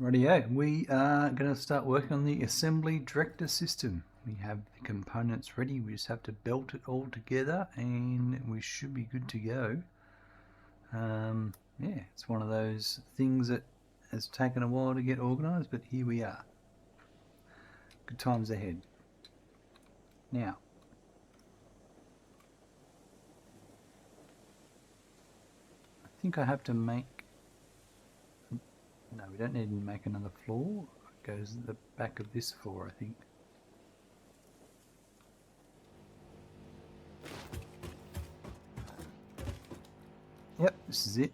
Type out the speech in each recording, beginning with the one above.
Rightio, we are going to start working on the assembly director system. We have the components ready, we just have to belt it all together and we should be good to go. Yeah, it's one of those things that has taken a while to get organised, but here we are. Good times ahead. Now, I think I have to make... No, we don't need to make another floor. It goes at the back of this floor, I think. Yep, this is it.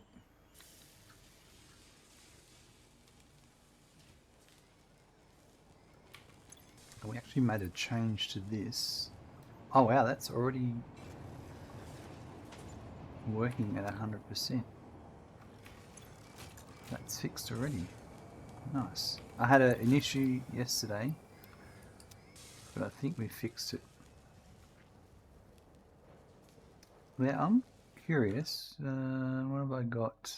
We actually made a change to this. Oh wow, that's already working at 100%. That's fixed already. Nice. I had an issue yesterday, but I think we fixed it. Now I'm curious, what have I got?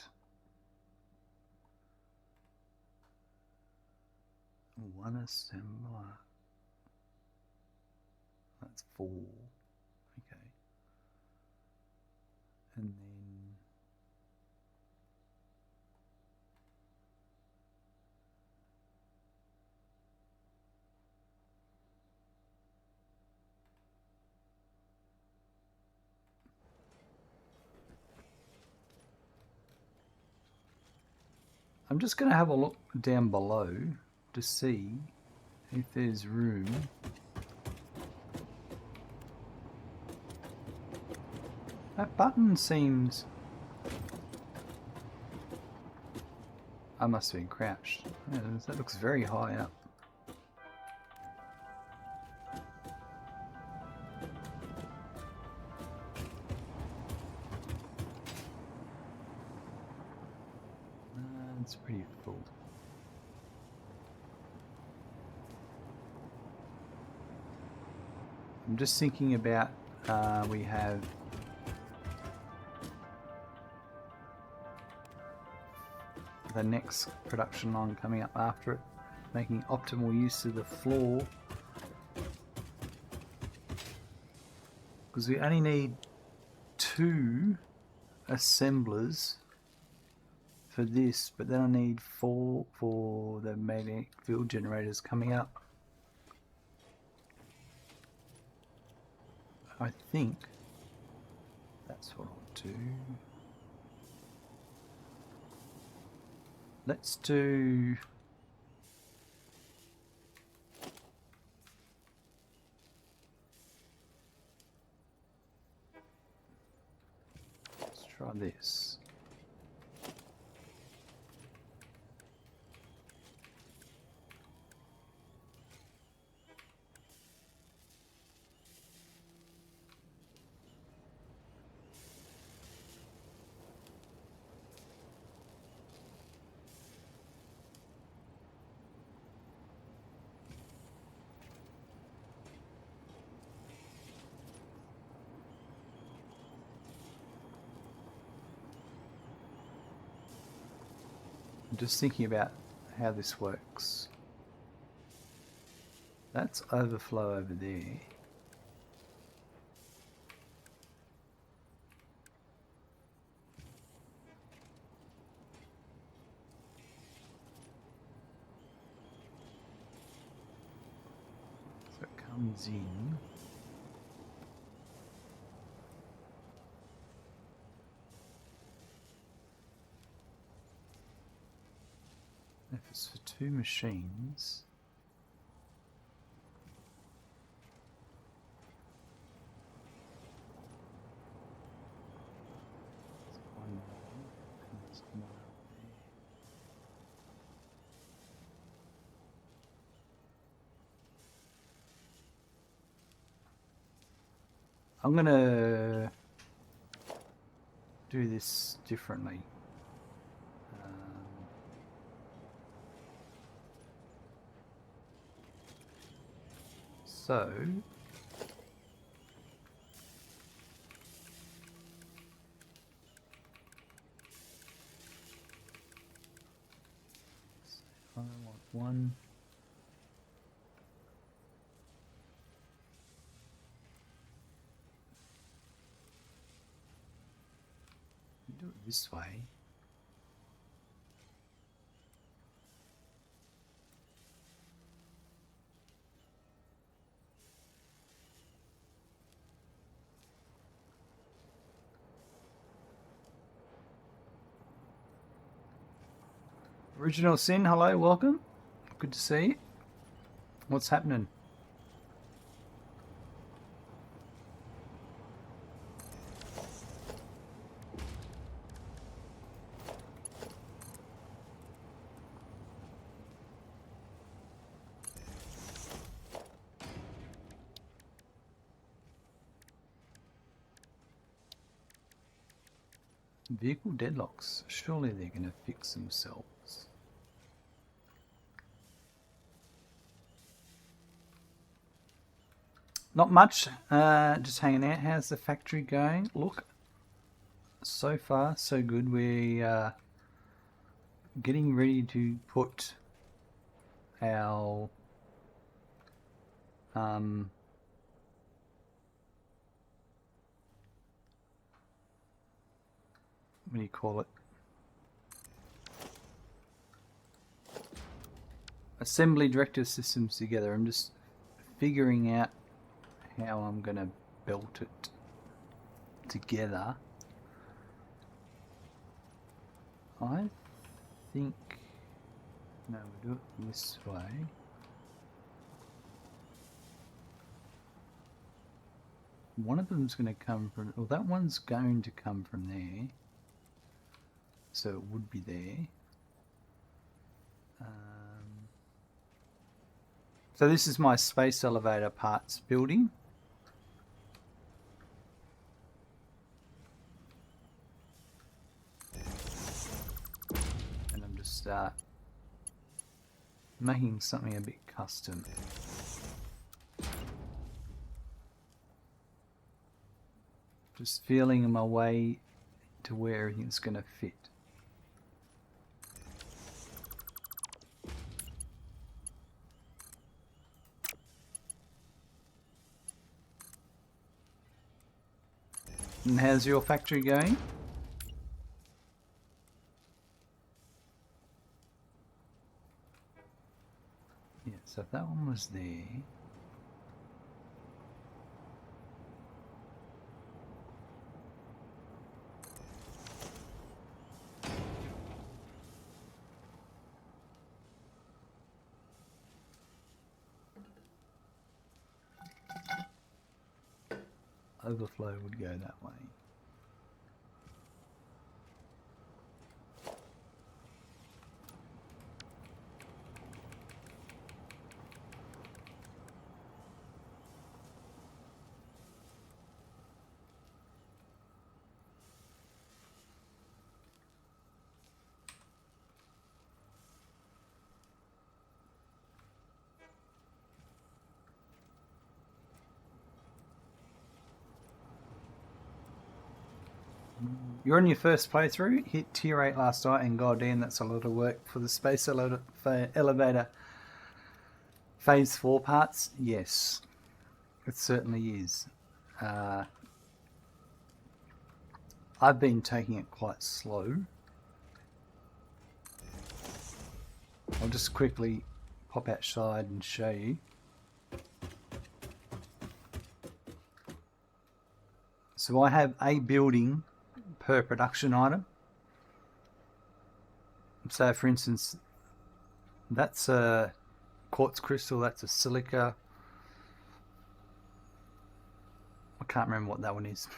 One assembler. That's 4. Okay. And then I'm just going to have a look down below to see if there's room. That button seems... I must have been crouched. Yeah, that looks very high up. It's pretty full. I'm just thinking about, we have the next production line coming up after it, making optimal use of the floor, because we only need 2 assemblers for this, but then I need 4 for the magnetic field generators coming up. I think that's what I'll do. Let's do... Let's try this. I'm just thinking about how this works. That's overflow over there. So it comes in. If it's for 2 machines, there's one there, and there's one up there. I'm gonna do this differently. So I one. Do it this way. Original Sin, hello, welcome. Good to see you. What's happening? Vehicle deadlocks. Surely they're going to fix themselves. Not much. Just hanging out. How's the factory going? Look, so far so good. We are getting ready to put our what do you call it? Assembly director systems together. I'm just figuring out how I'm gonna belt it together. I think no, we'll do it this way. One of them's going to come from, well, that one's going to come from there, so it would be there. So this is my space elevator parts building. And I'm just making something a bit custom. Just feeling my way to where everything's going to fit. And how's your factory going? Yeah, so if that one was there. Overflow would go that way. You're on your first playthrough, hit tier 8 last night, and goddamn, that's a lot of work for the space elevator phase 4 parts. Yes, it certainly is. I've been taking it quite slow. I'll just quickly pop outside and show you. So I have a building per production item. So for instance, that's a quartz crystal, that's a silica. I can't remember what that one is.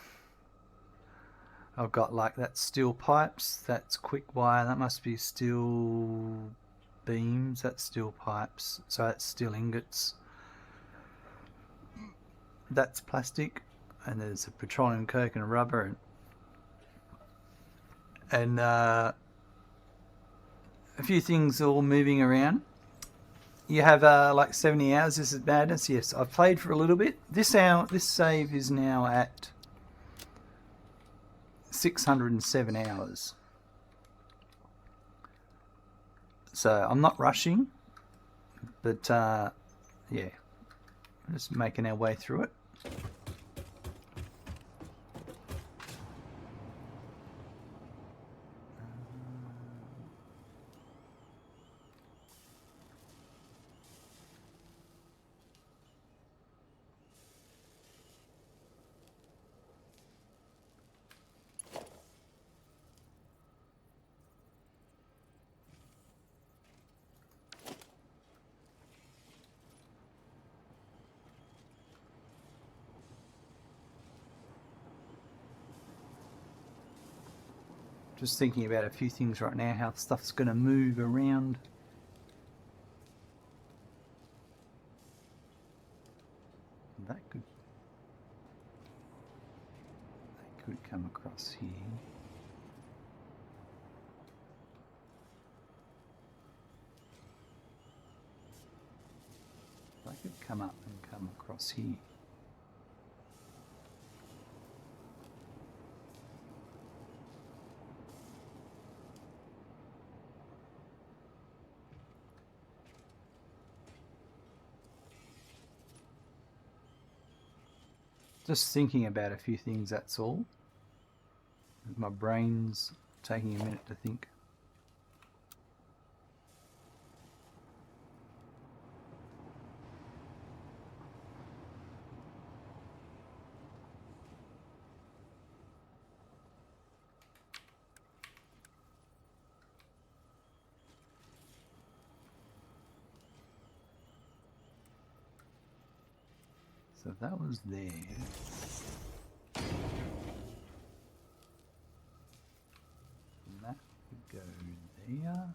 I've got like that's steel pipes, that's quick wire, that must be steel beams, that's steel pipes, so that's steel ingots. That's plastic, and there's a petroleum coke and a rubber, and a few things all moving around. You have like 70 hours. This is madness. Yes, I've played for a little bit. This save is now at 607 hours. So I'm not rushing. But yeah, just making our way through it. Just thinking about a few things right now, how stuff's going to move around. That could come across here. That could come up and come across here. Just thinking about a few things, that's all. My brain's taking a minute to think. So that was there. And that would go there.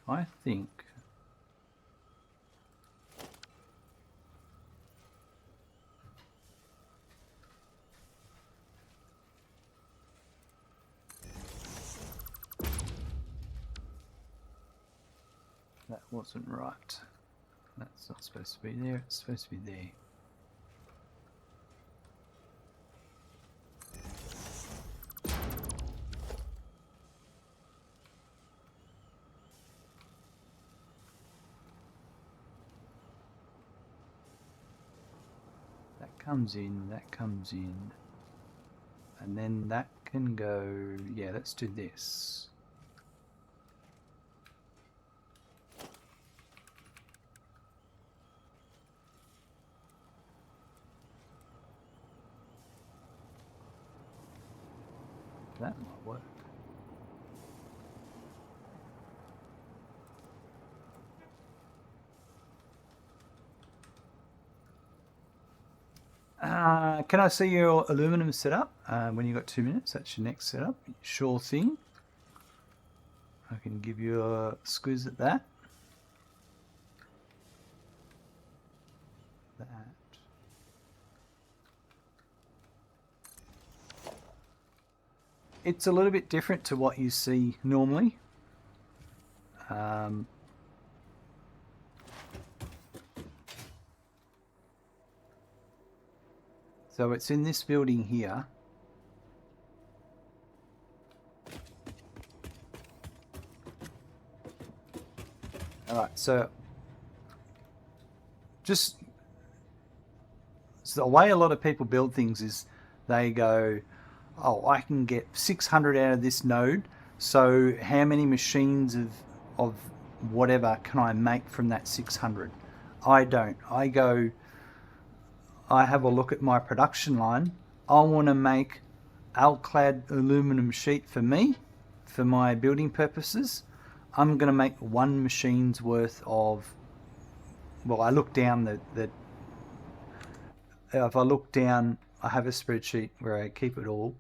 I think that wasn't right. That's not supposed to be there, it's supposed to be there. That comes in, and then that can go, yeah, let's do this. That might work. Can I see your aluminum setup when you've got 2 minutes? That's your next setup. Sure thing. I can give you a squeeze at that. It's a little bit different to what you see normally. So it's in this building here. Alright, so the way a lot of people build things is they go, oh, I can get 600 out of this node, so how many machines of whatever can I make from that 600? I don't. I go, I have a look at my production line. I want to make alclad aluminum sheet for me, for my building purposes. I'm going to make one machine's worth of, well, I look down if I look down, I have a spreadsheet where I keep it all.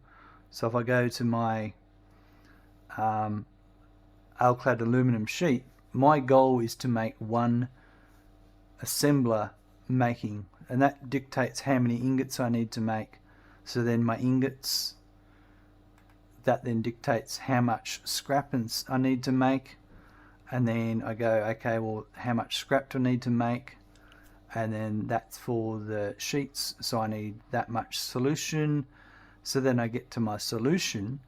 So if I go to my alclad aluminum sheet, my goal is to make one assembler making, and that dictates how many ingots I need to make. So then my ingots, that then dictates how much scrap I need to make, and then I go, okay, well, how much scrap do I need to make? And then that's for the sheets, so I need that much solution. So then I get to my solution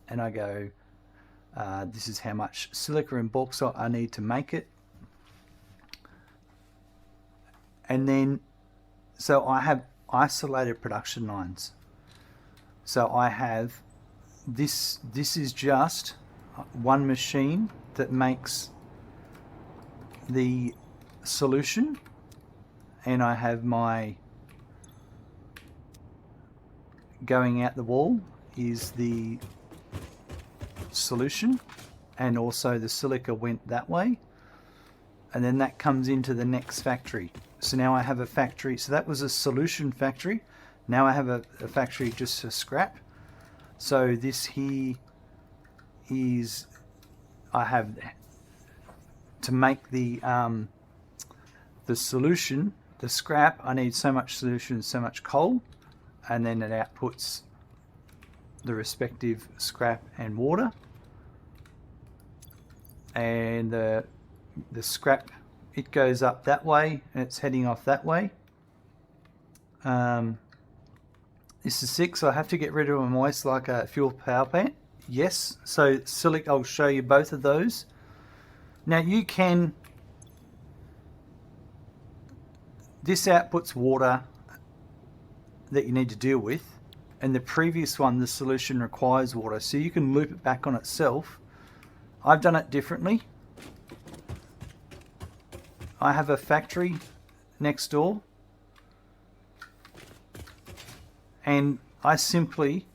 and I go, this is how much silica and bauxite I need to make it. And then, so I have isolated production lines. So I have this is just one machine that makes the solution, and I have my going out the wall is the solution, and also the silica went that way, and then that comes into the next factory. So now I have a factory, so that was a solution factory. Now I have a factory just for scrap. So this here is, I have to make the solution, the scrap, I need so much solution, so much coal, and then it outputs the respective scrap and water. And the scrap, it goes up that way and it's heading off that way. This is 6, so I have to get rid of a waste like a fuel power plant. Yes, so silica, I'll show you both of those. Now you can, this outputs water that you need to deal with, and the previous one, the solution requires water, so you can loop it back on itself. I've done it differently. I have a factory next door, and I simply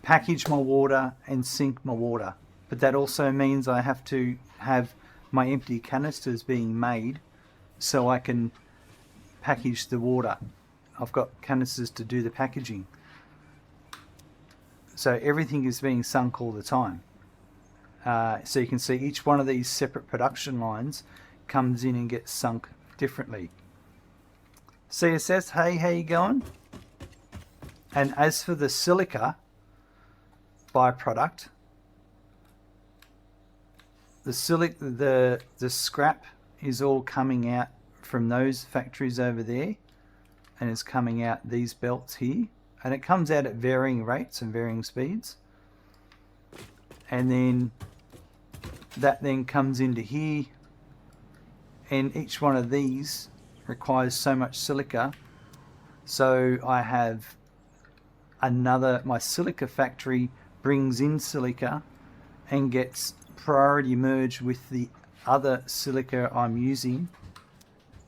package my water and sink my water. But that also means I have to have my empty canisters being made so I can package the water. I've got canisters to do the packaging. So everything is being sunk all the time. So you can see each one of these separate production lines comes in and gets sunk differently. CSS, hey, how you going? And as for the silica byproduct, the scrap is all coming out from those factories over there, and is coming out these belts here, and it comes out at varying rates and varying speeds, and then that then comes into here, and each one of these requires so much silica. So I have my silica factory brings in silica and gets priority merged with the other silica I'm using,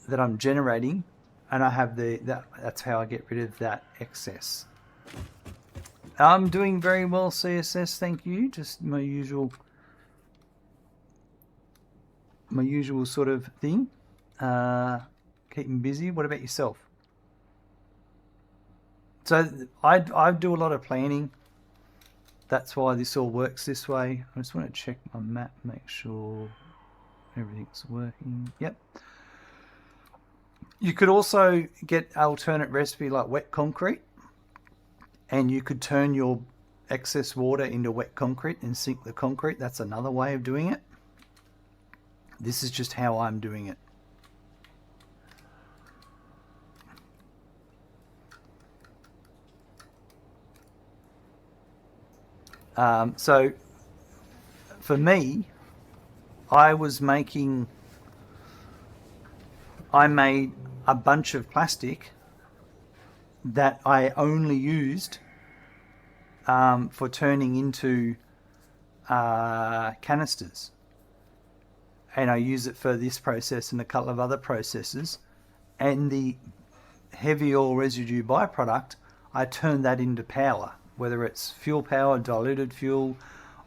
that I'm generating, and I have that's how I get rid of that excess. I'm doing very well, CSS, thank you. Just my usual sort of thing. Keeping busy. What about yourself? So I do a lot of planning. That's why this all works this way. I just want to check my map, make sure everything's working. Yep. You could also get an alternate recipe like wet concrete, and you could turn your excess water into wet concrete and sink the concrete. That's another way of doing it. This is just how I'm doing it. So for me, I made a bunch of plastic that I only used for turning into canisters, and I use it for this process and a couple of other processes, and the heavy oil residue byproduct, I turn that into power, whether it's fuel power, diluted fuel,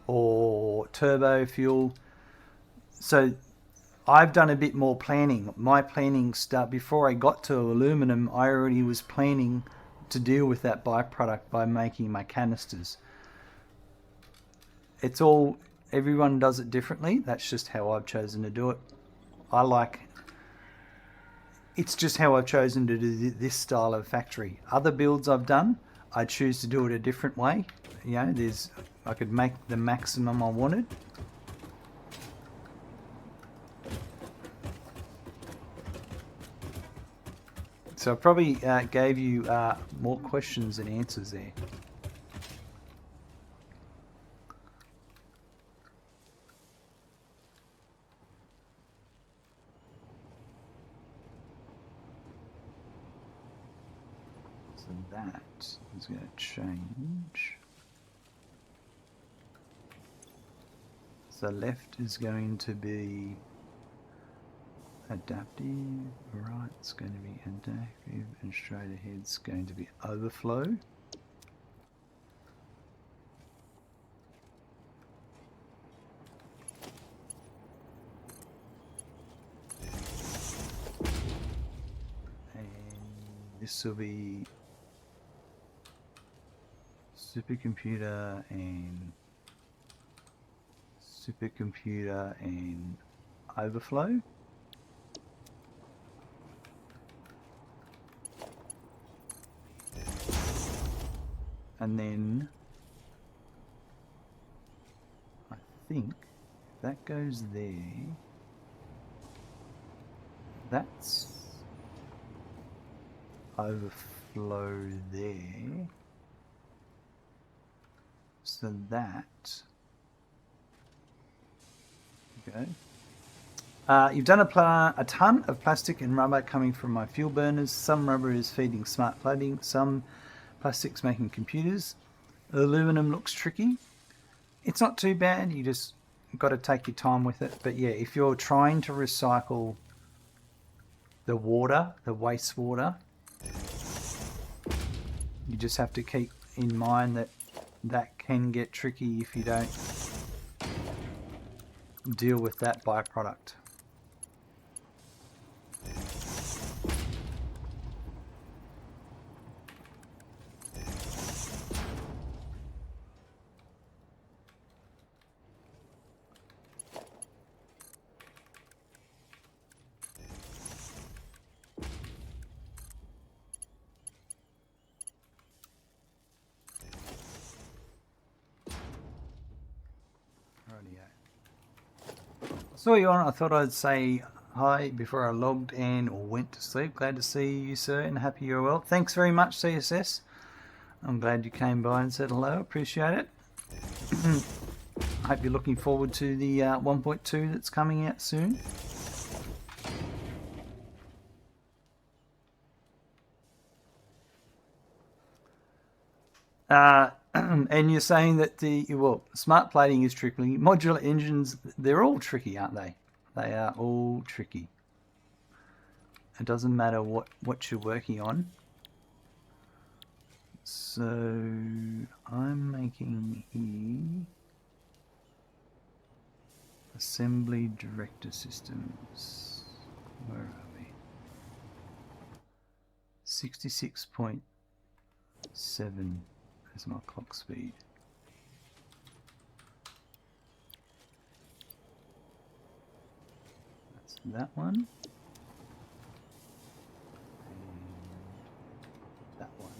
or turbo fuel. So I've done a bit more planning. My planning before I got to aluminum, I already was planning to deal with that byproduct by making my canisters. It's all, everyone does it differently. That's just how I've chosen to do it. I like It's just how I've chosen to do this style of factory. Other builds I've done, I choose to do it a different way. You know, I could make the maximum I wanted. So I probably gave you more questions than answers there. So that is going to change. So left is going to be adaptive, right's going to be adaptive, and straight ahead's going to be overflow. And this will be supercomputer and overflow. And then I think if that goes there, that's overflow there. So that, okay. You've done a ton of plastic and rubber coming from my fuel burners. Some rubber is feeding smart plating. Some plastic's making computers. Aluminum looks tricky. It's not too bad. You just got to take your time with it. But yeah, if you're trying to recycle the water, the wastewater, you just have to keep in mind that that can get tricky if you don't deal with that byproduct. Saw you on. I thought I'd say hi before I logged in or went to sleep. Glad to see you, sir, and happy you're well. Thanks very much, CSS. I'm glad you came by and said hello. Appreciate it. I hope you're looking forward to the 1.2 that's coming out soon. And you're saying that smart plating is tricky. Modular engines, they're all tricky, aren't they? They are all tricky. It doesn't matter what you're working on. So I'm making here assembly director systems. Where are we? 66.7 is my clock speed. That's that one. And that one.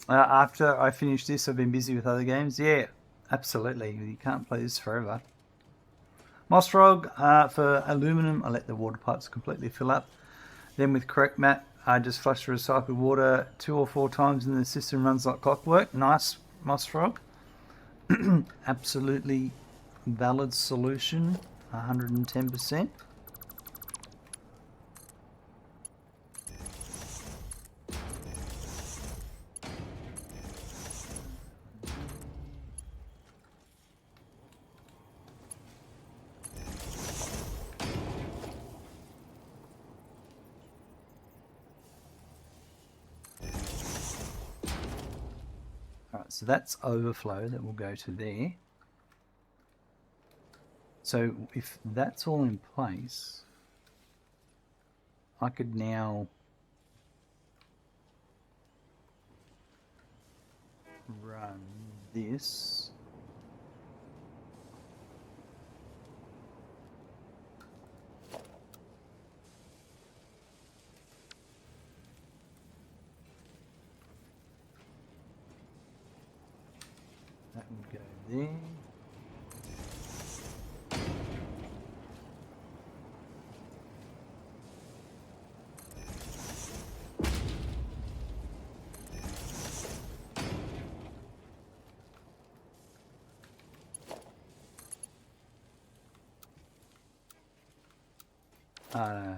After I finish this, I've been busy with other games. Yeah, absolutely. You can't play this forever. Moss Frog, for aluminum, I let the water pipes completely fill up. Then with correct mat, I just flush the recycled water 2 or 4 times and the system runs like clockwork. Nice, Moss Frog. Absolutely valid solution, 110%. Alright, so that's overflow that will go to there. So if that's all in place, I could now run this That would go there.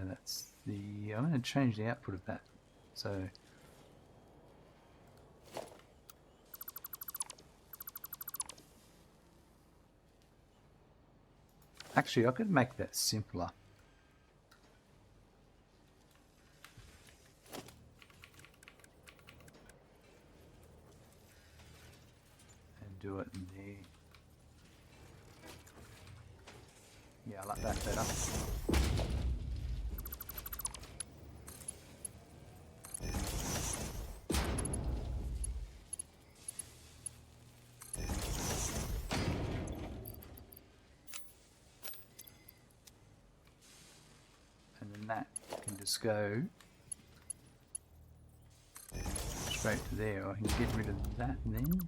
That's the... I'm going to change the output of that. So... Actually, I could make that simpler. And do it in there. Yeah, I like that better. And then that can just go straight to there. I can get rid of that then.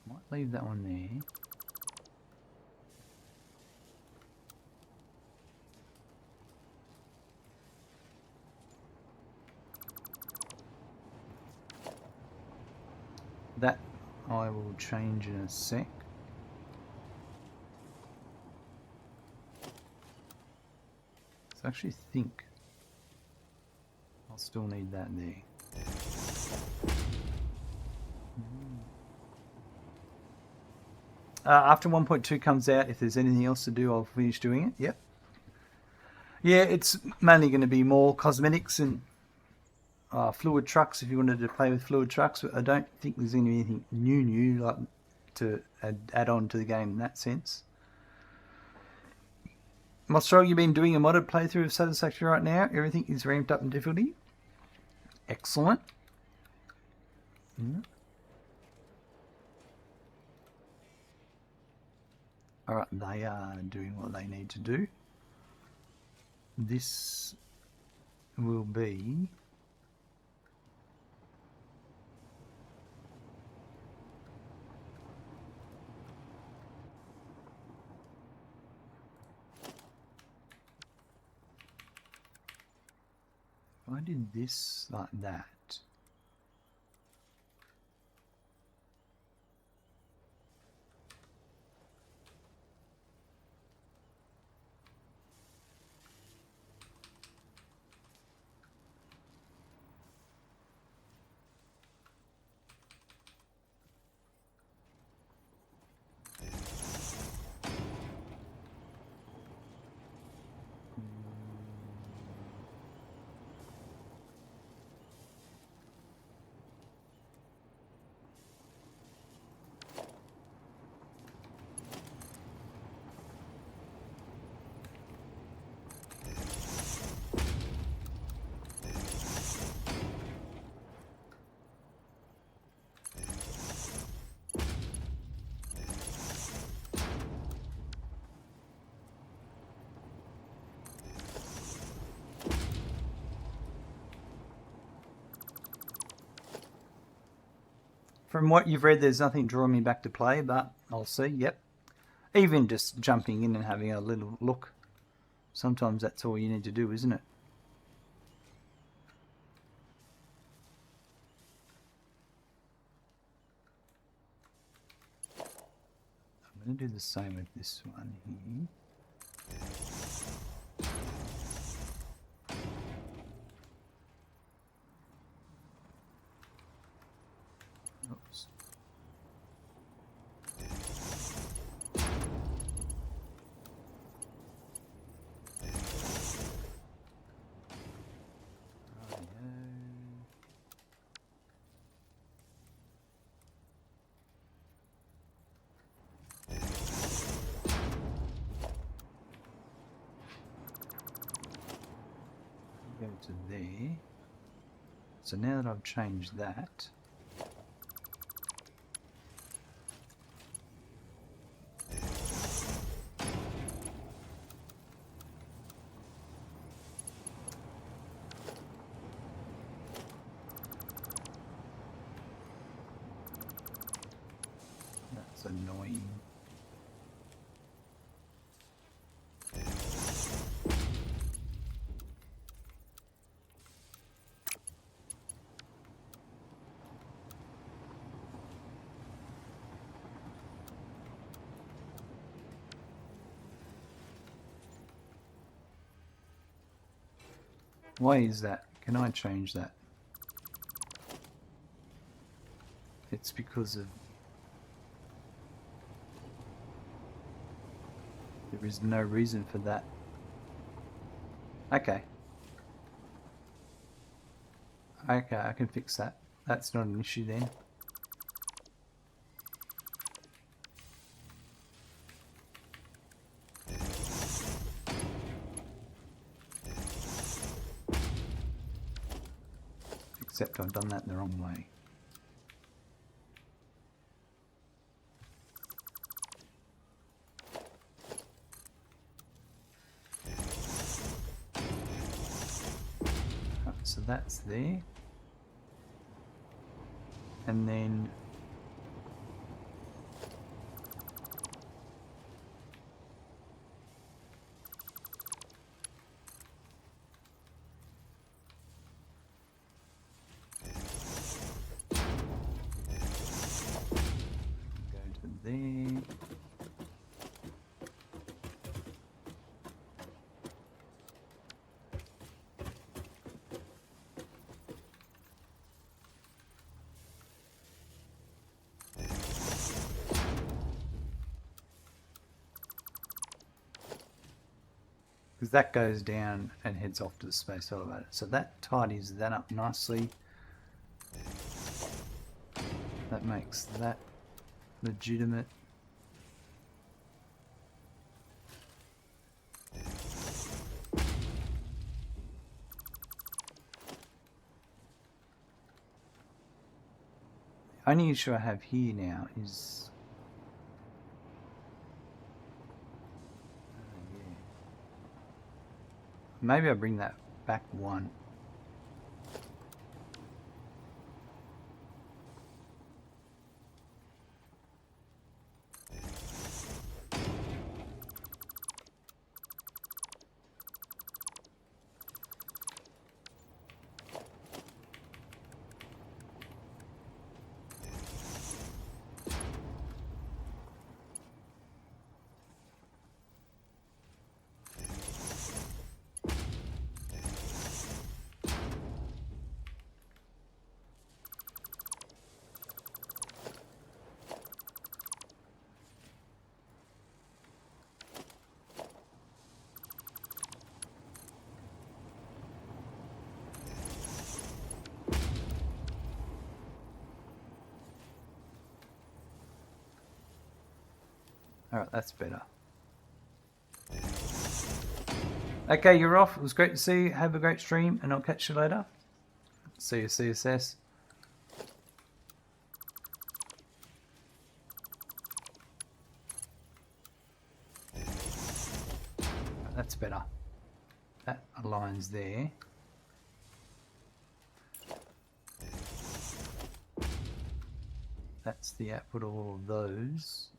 Might leave that one there. That I will change in a sec. So I actually think I'll still need that there. After 1.2 comes out, if there's anything else to do, I'll finish doing it. Yep. Yeah, it's mainly going to be more cosmetics and fluid trucks if you wanted to play with fluid trucks. But I don't think there's going to be anything new like to add on to the game in that sense. Mostro, you've been doing a modded playthrough of Satisfactory right now. Everything is ramped up in difficulty. Excellent. Alright, they are doing what they need to do. This will be... If I did this like that... From what you've read, there's nothing drawing me back to play, but I'll see. Yep. Even just jumping in and having a little look. Sometimes that's all you need to do, isn't it? I'm going to do the same with this one here. Oops. Go to there. So now that I've changed that, That's annoying. Why is that? Can I change that? It's because of... There is no reason for that. Okay. Okay, I can fix that. That's not an issue then. Except I've done that the wrong way. Right, so that's there. And then go to there. Because that goes down and heads off to the space elevator. So that tidies that up nicely. That makes that legitimate. The only issue I have here now is... yeah. Maybe I bring that back one. Alright, that's better. Okay, you're off. It was great to see you. Have a great stream, and I'll catch you later. See you, CSS. That's better. That aligns there. That's the output of all of those.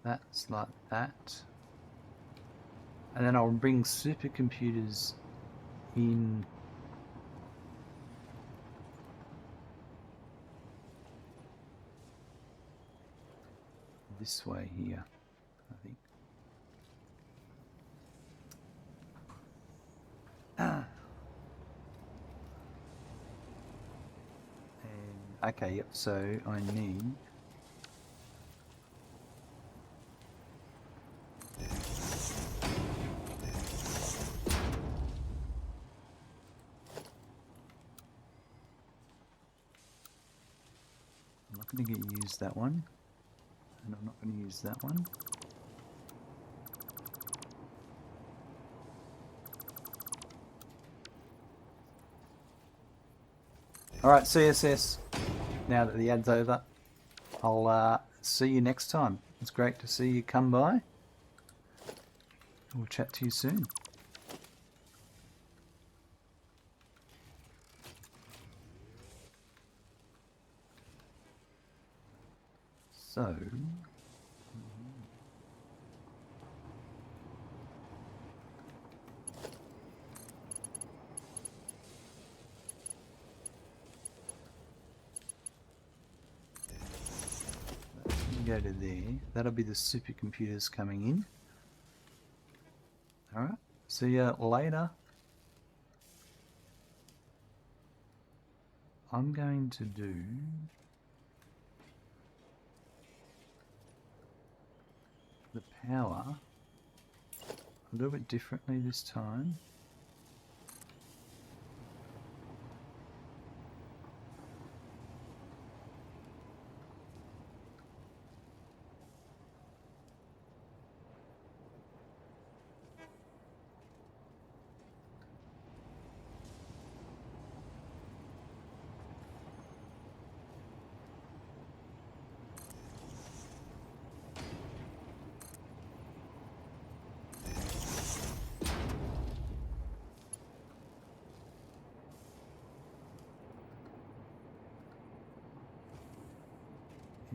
That's like that. And then I'll bring supercomputers in this way here, I think. And, okay, yep, so I need I'm not going to use that one, and I'm not going to use that one. Alright, CSS, now that the ad's over, I'll see you next time. It's great to see you come by. We'll chat to you soon. So... go to there. That'll be the supercomputers coming in. Alright, see ya later. I'm going to do the power a little bit differently this time.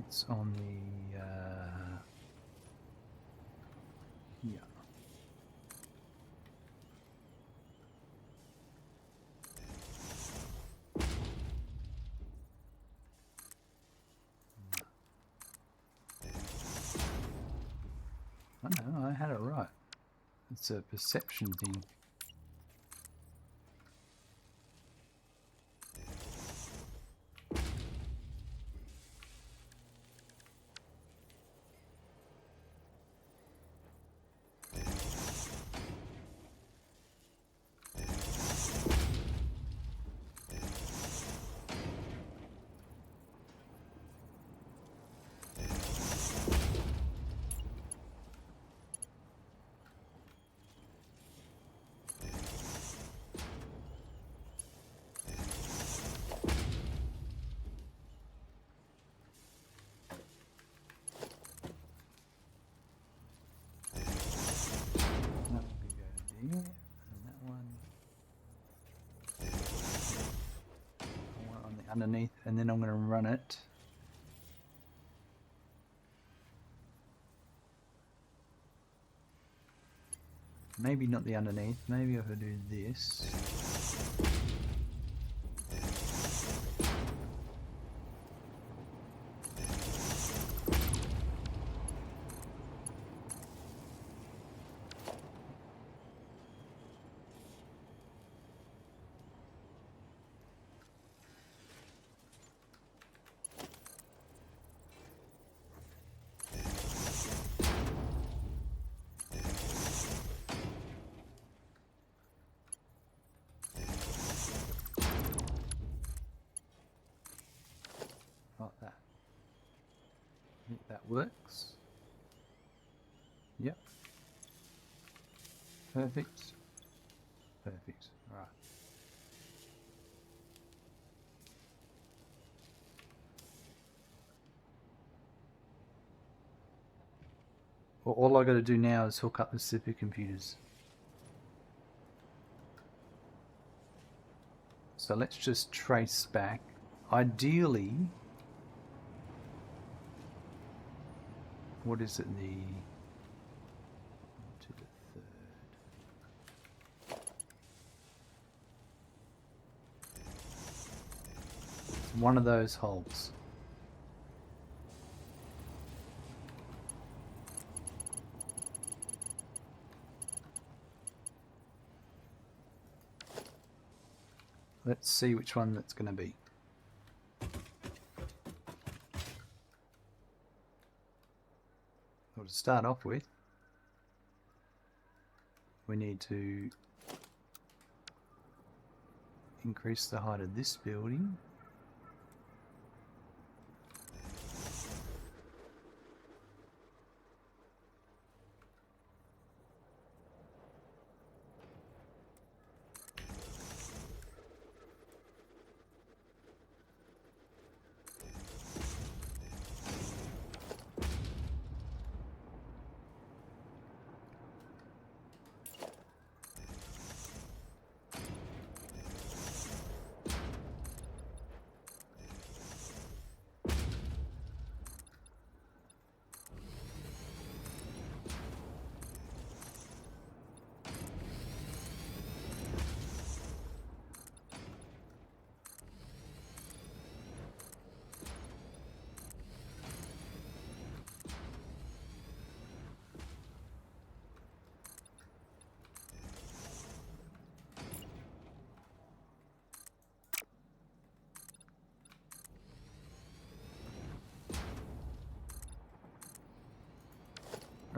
It's on the here. I know, I had it right. It's a perception thing. And that one I want it on the underneath, and then I'm going to run it maybe not the underneath, maybe I could do this. Like that. I think that works. Yep. Perfect. Perfect. Alright. Well, all I got to do now is hook up the supercomputers. So let's just trace back. Ideally, what is it, the to the third? It's one of those holes. Let's see which one that's going to be. Well, to start off with, we need to increase the height of this building.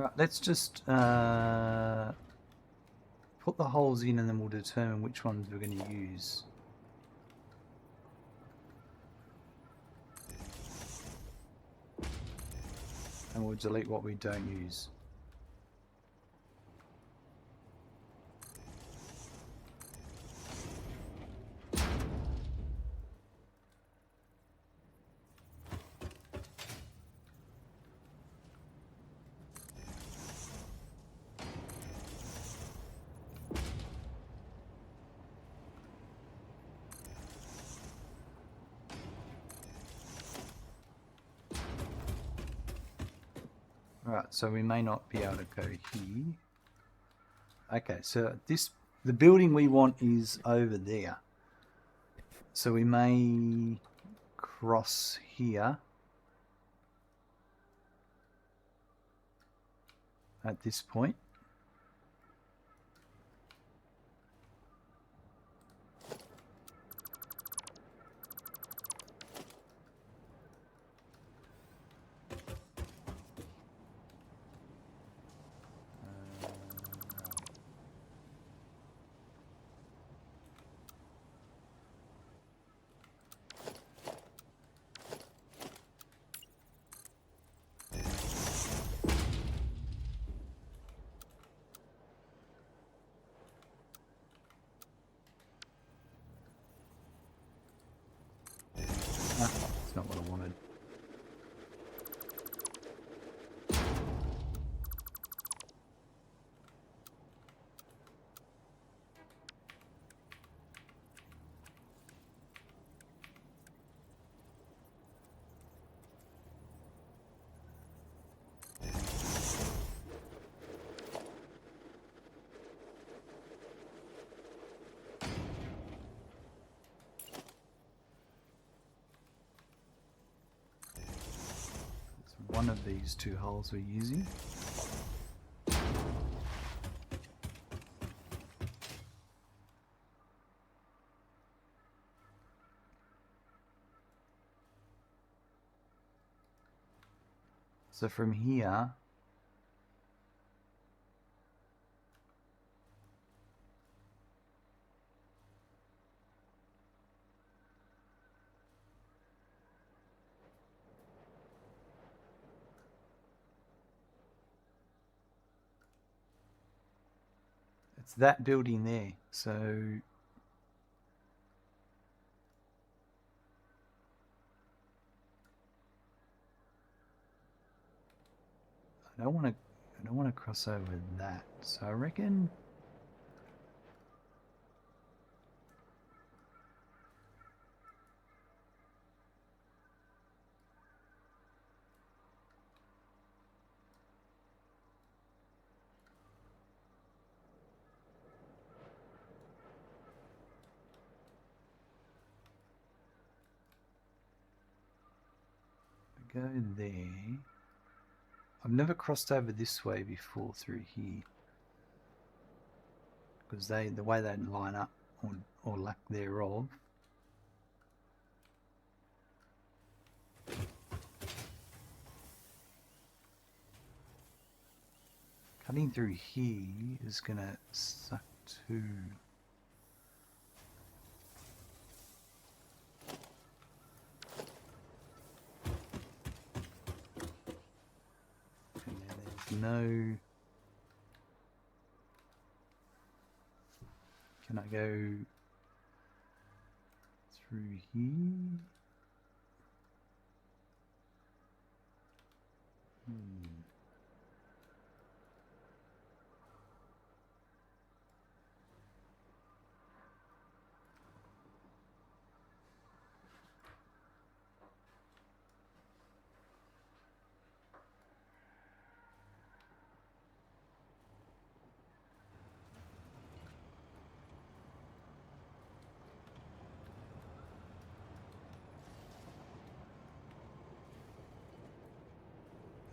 Right, let's just put the holes in and then we'll determine which ones we're going to use. And we'll delete what we don't use. Right, so we may not be able to go here. Okay, so the building we want is over there. So we may cross here at this point. That's not what I wanted. One of these two holes we're using. So from here, it's that building there. So I don't want to cross over that. So I reckon I go there. I've never crossed over this way before through here, because the way they line up, or lack thereof. Cutting through here is gonna suck too. And then there's no. Can I go through here?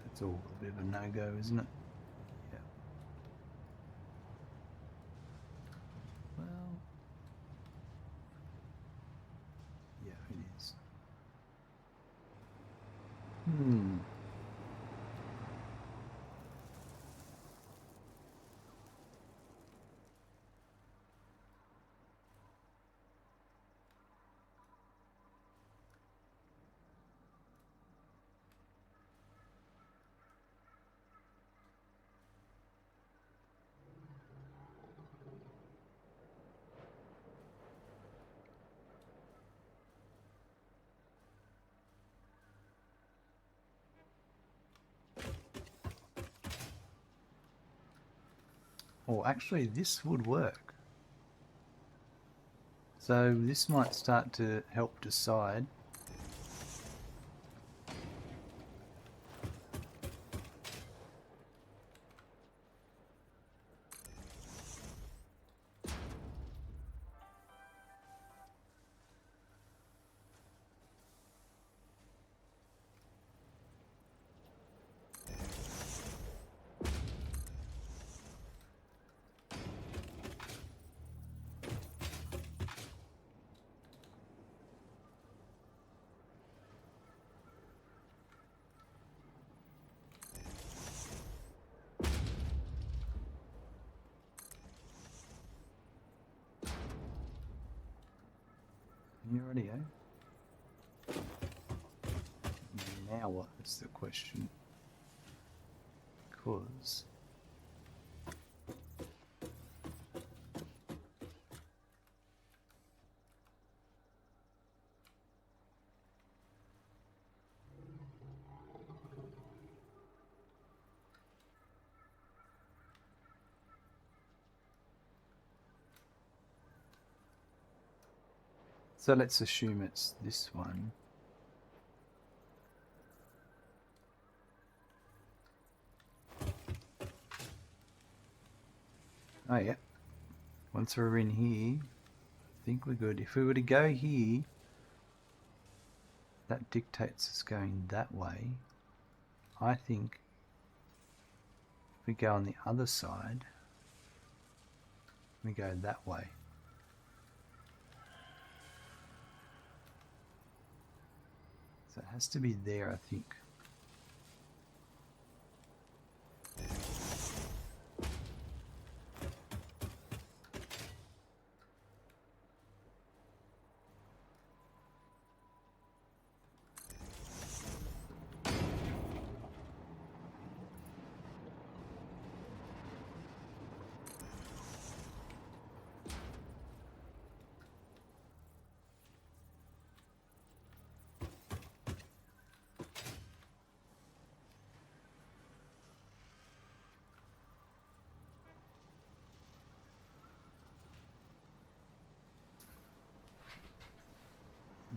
That's all a bit of a no-go, isn't it? Yeah. Well, yeah, it is. Or actually, this would work. So this might start to help decide. You already, Now what is the question? Because so let's assume it's this one. Oh yeah. Once we're in here, I think we're good. If we were to go here, that dictates us going that way. I think if we go on the other side, we go that way. So it has to be there, I think.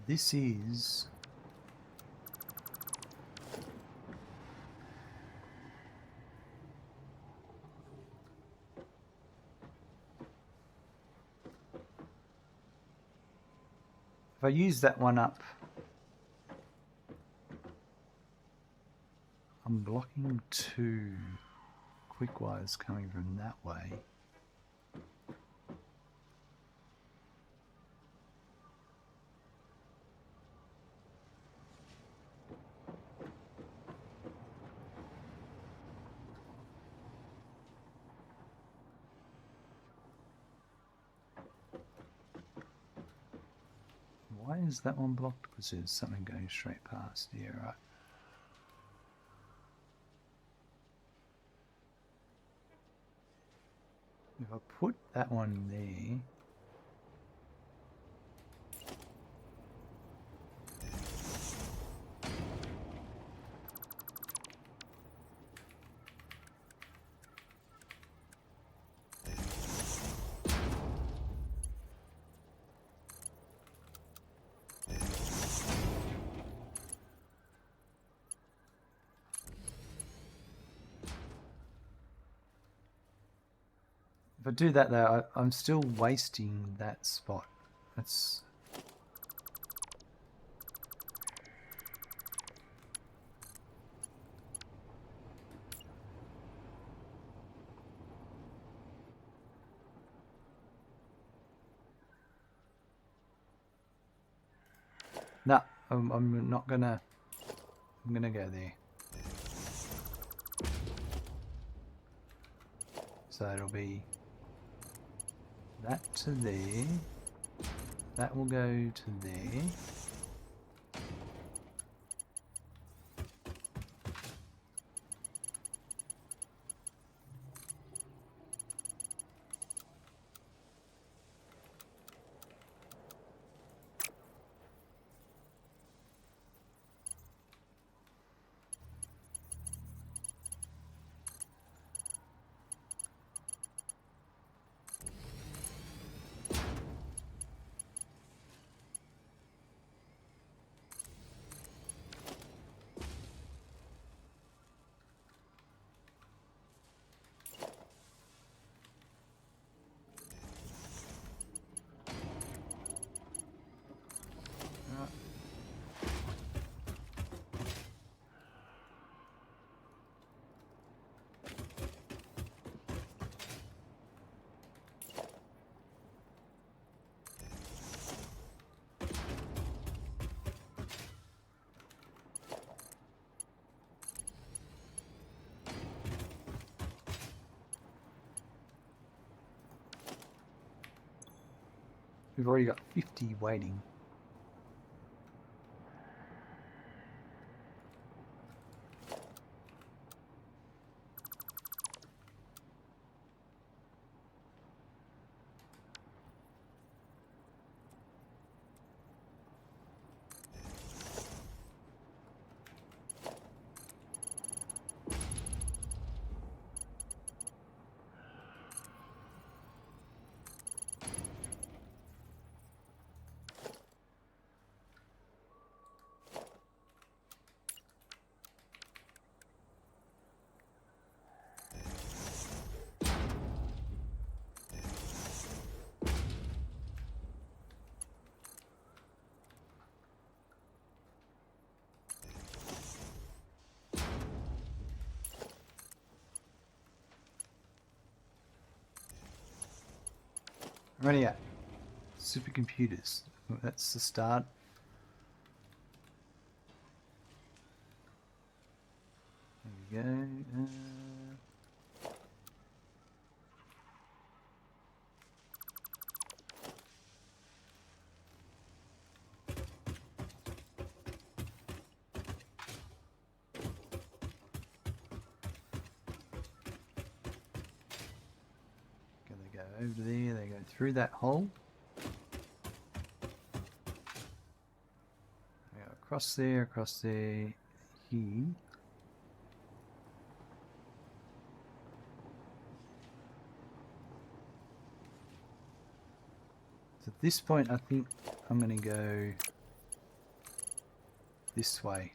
This is if I use that one up, I'm blocking two quick wires coming from that way. Why is that one blocked? Because there's something going straight past. Yeah, right. If I put that one there, if I do that though, I'm still wasting that spot. That's no. I'm not gonna. I'm gonna go there. So it'll be that to there. That will go to there. We've already got 50 waiting. Ready at supercomputers. That's the start. There we go. They go over there. They go through that hole. They go across there, here. So at this point, I think I'm going to go this way.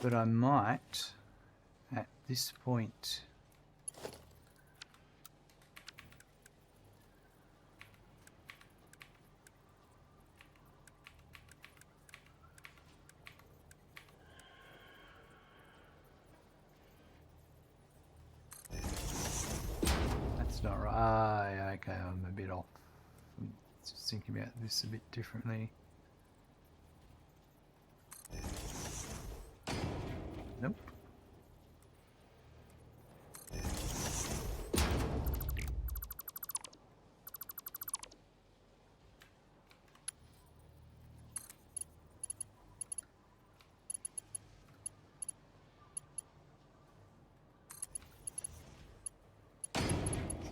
But I might, at this point, that's not right. Ah, okay, I'm a bit off. I'm just thinking about this a bit differently. Nope.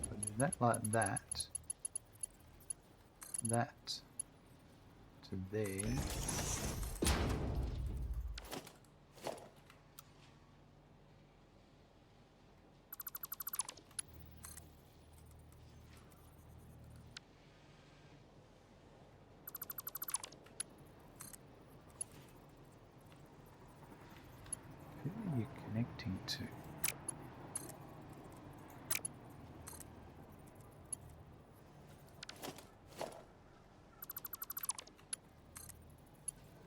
So I do that like that. That to there. Who are you connecting to?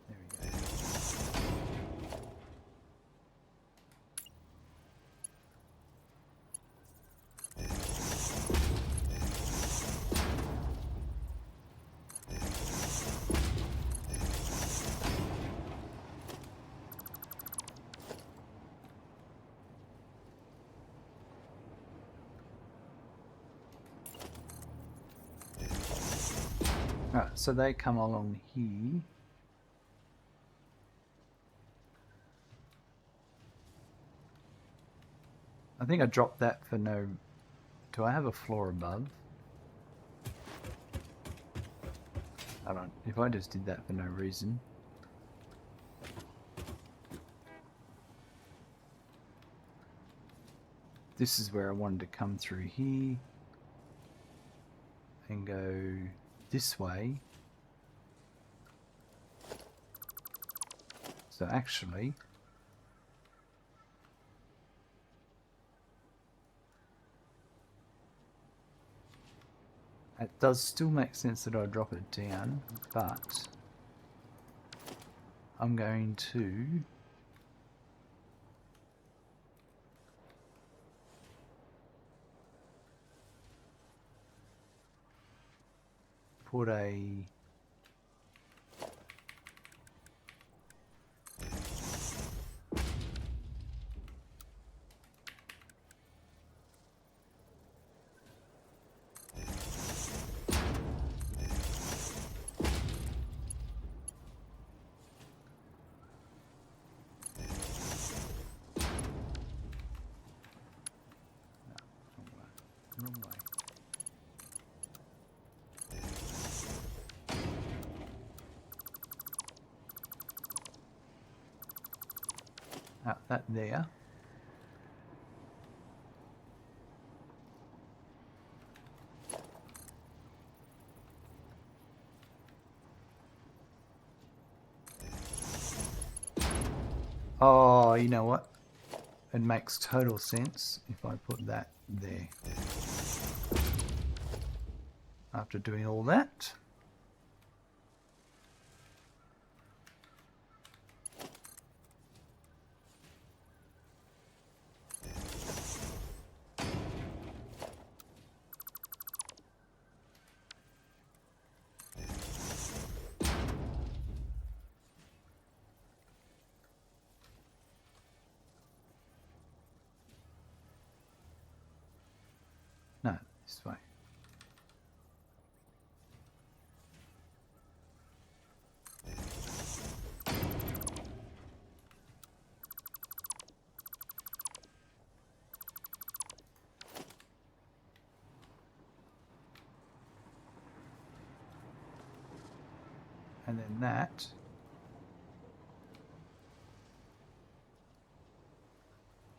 There we go. Right, so they come along here. I think I dropped that for no... Do I have a floor above? I don't... If I just did that for no reason. This is where I wanted to come through here. And go this way. So actually... It does still make sense that I drop it down, but I'm going to put a Out that there. Oh, you know what? It makes total sense if I put that there. After doing all that. No, this way. And then that.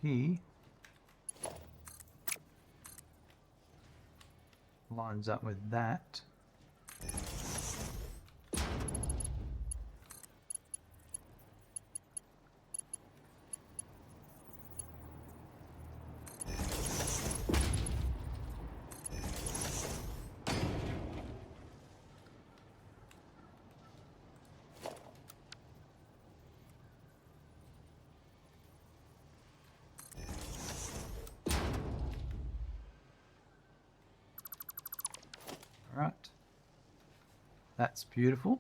Here lines up with that. Right. That's beautiful.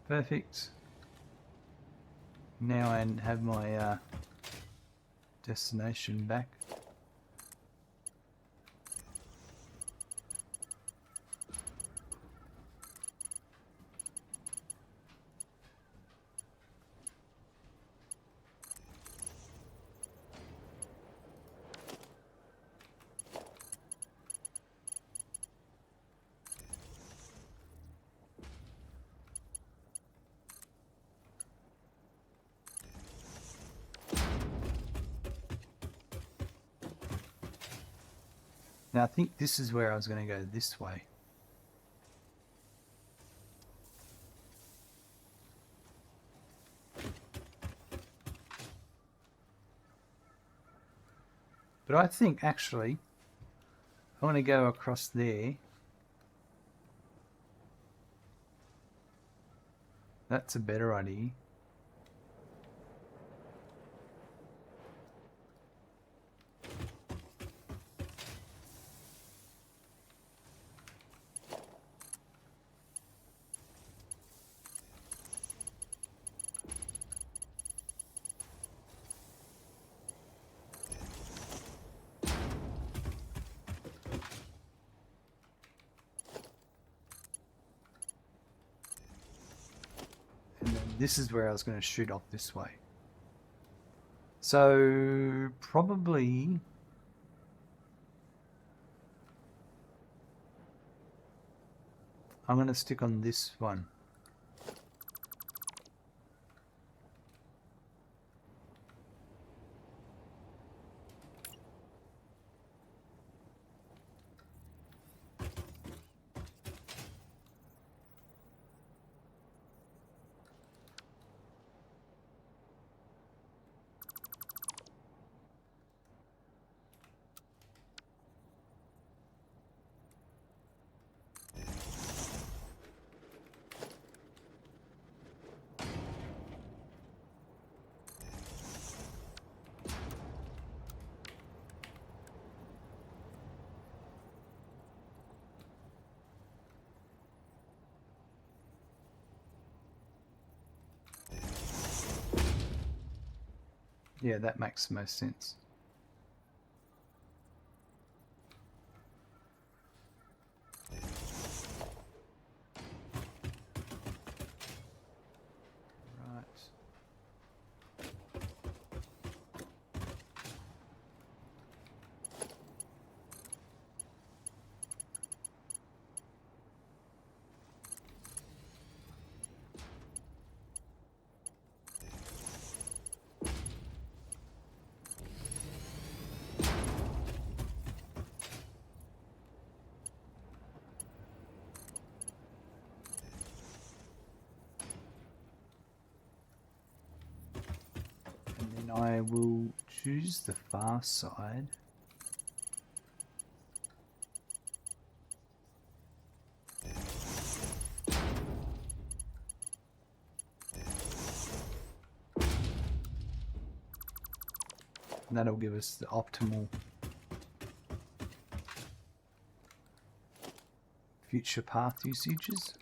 Perfect. Now I have my destination back. Now I think this is where I was going to go this way. But I think actually I want to go across there. That's a better idea. And then this is where I was going to shoot off this way. So probably I'm going to stick on this one. Yeah, that makes the most sense. Right. And then I will choose the far side. And that'll give us the optimal future path usages.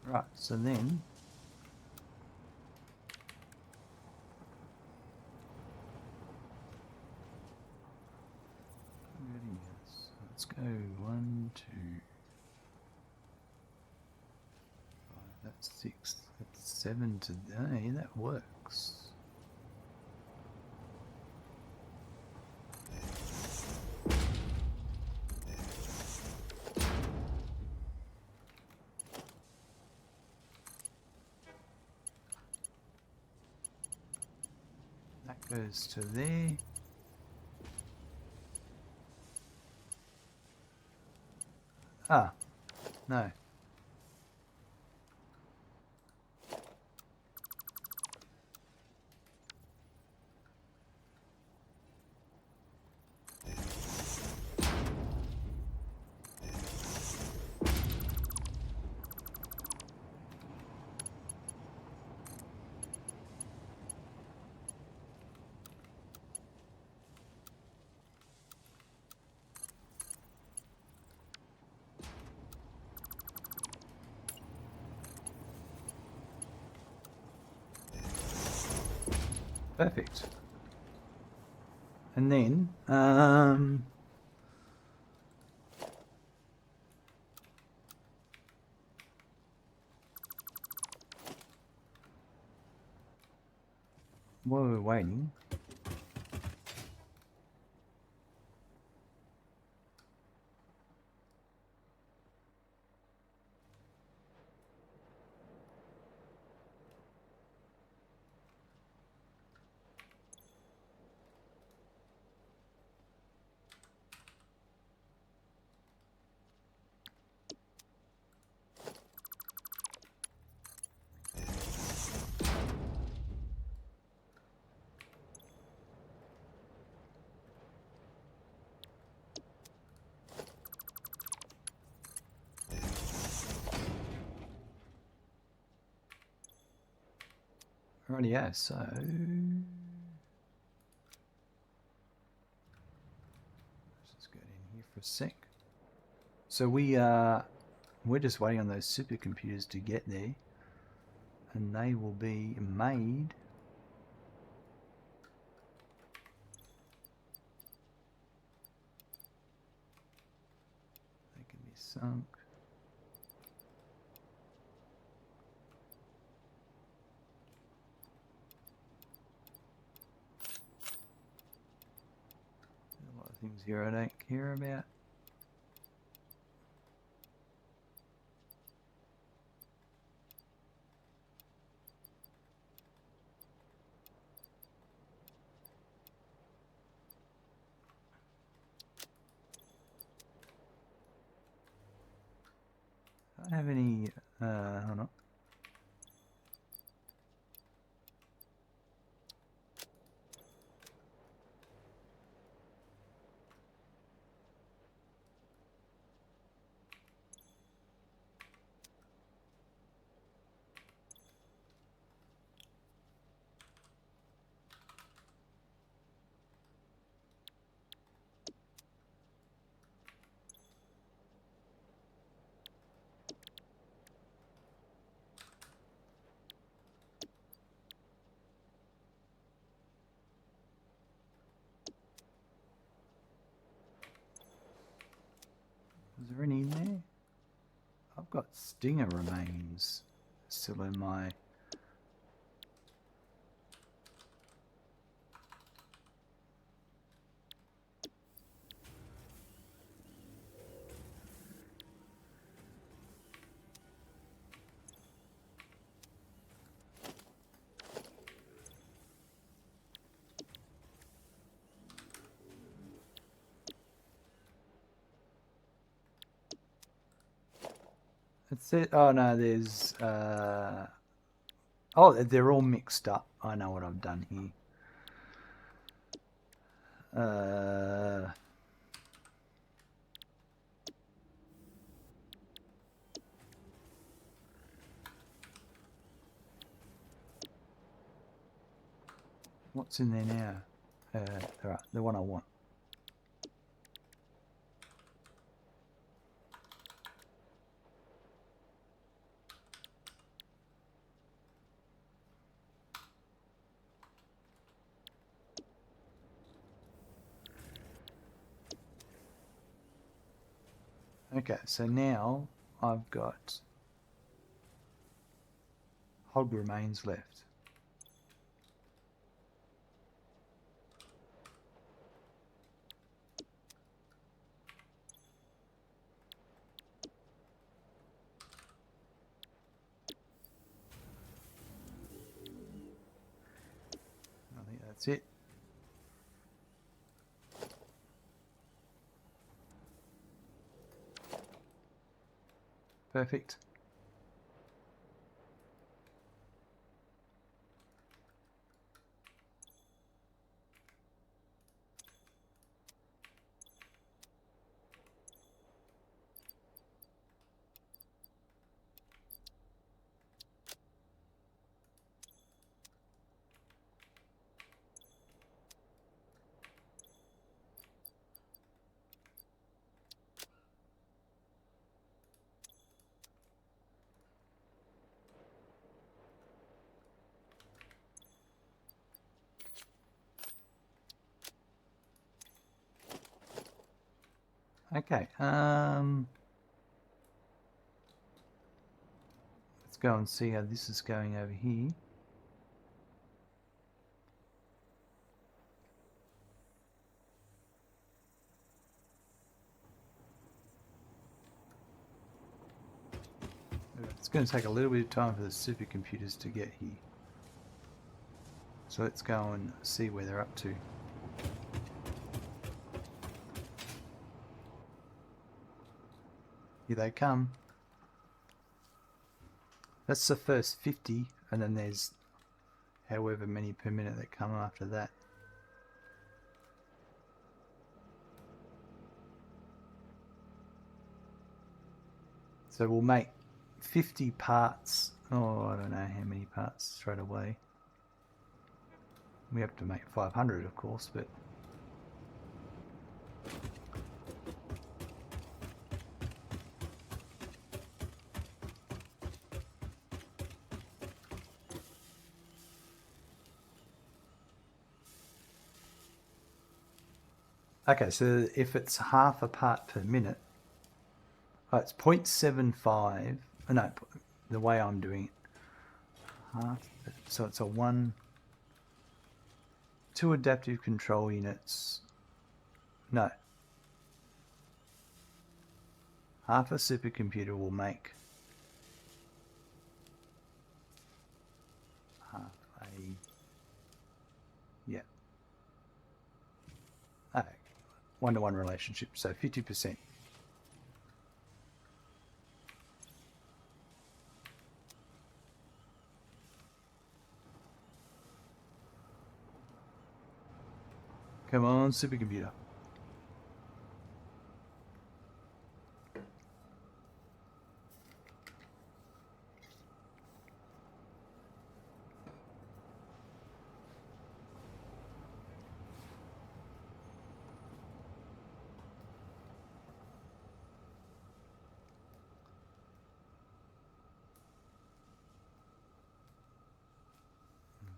Right, so then let's go 1, 2, 5, that's 6, that's 7 today, that works. That goes to there. Ah, no. Perfect. And then, while we're waiting, rightio, so let's just go in here for a sec. So we're just waiting on those supercomputers to get there, and they will be made they can be sunk. There's a lot of things here I don't care about. I don't have any, hold on. there any in there? I've got stinger remains still in my... That's it. Oh no, there's oh, they're all mixed up. I know what I've done here. What's in there now? All right, the one I want. Okay, so now I've got hog remains left. I think that's it. Perfect. Okay, let's go and see how this is going over here. It's going to take a little bit of time for the supercomputers to get here. So let's go and see where they're up to. Here they come. That's the first 50, and then there's however many per minute that come after that. So we'll make 50 parts. Oh, I don't know how many parts straight away. We have to make 500, of course, but... Okay, so if it's half a part per minute, it's 0.75. No, the way I'm doing it, half. So it's a 2 adaptive control units. No, half a supercomputer will make half a, yeah, 1-to-1 relationship, so 50%. Come on, supercomputer.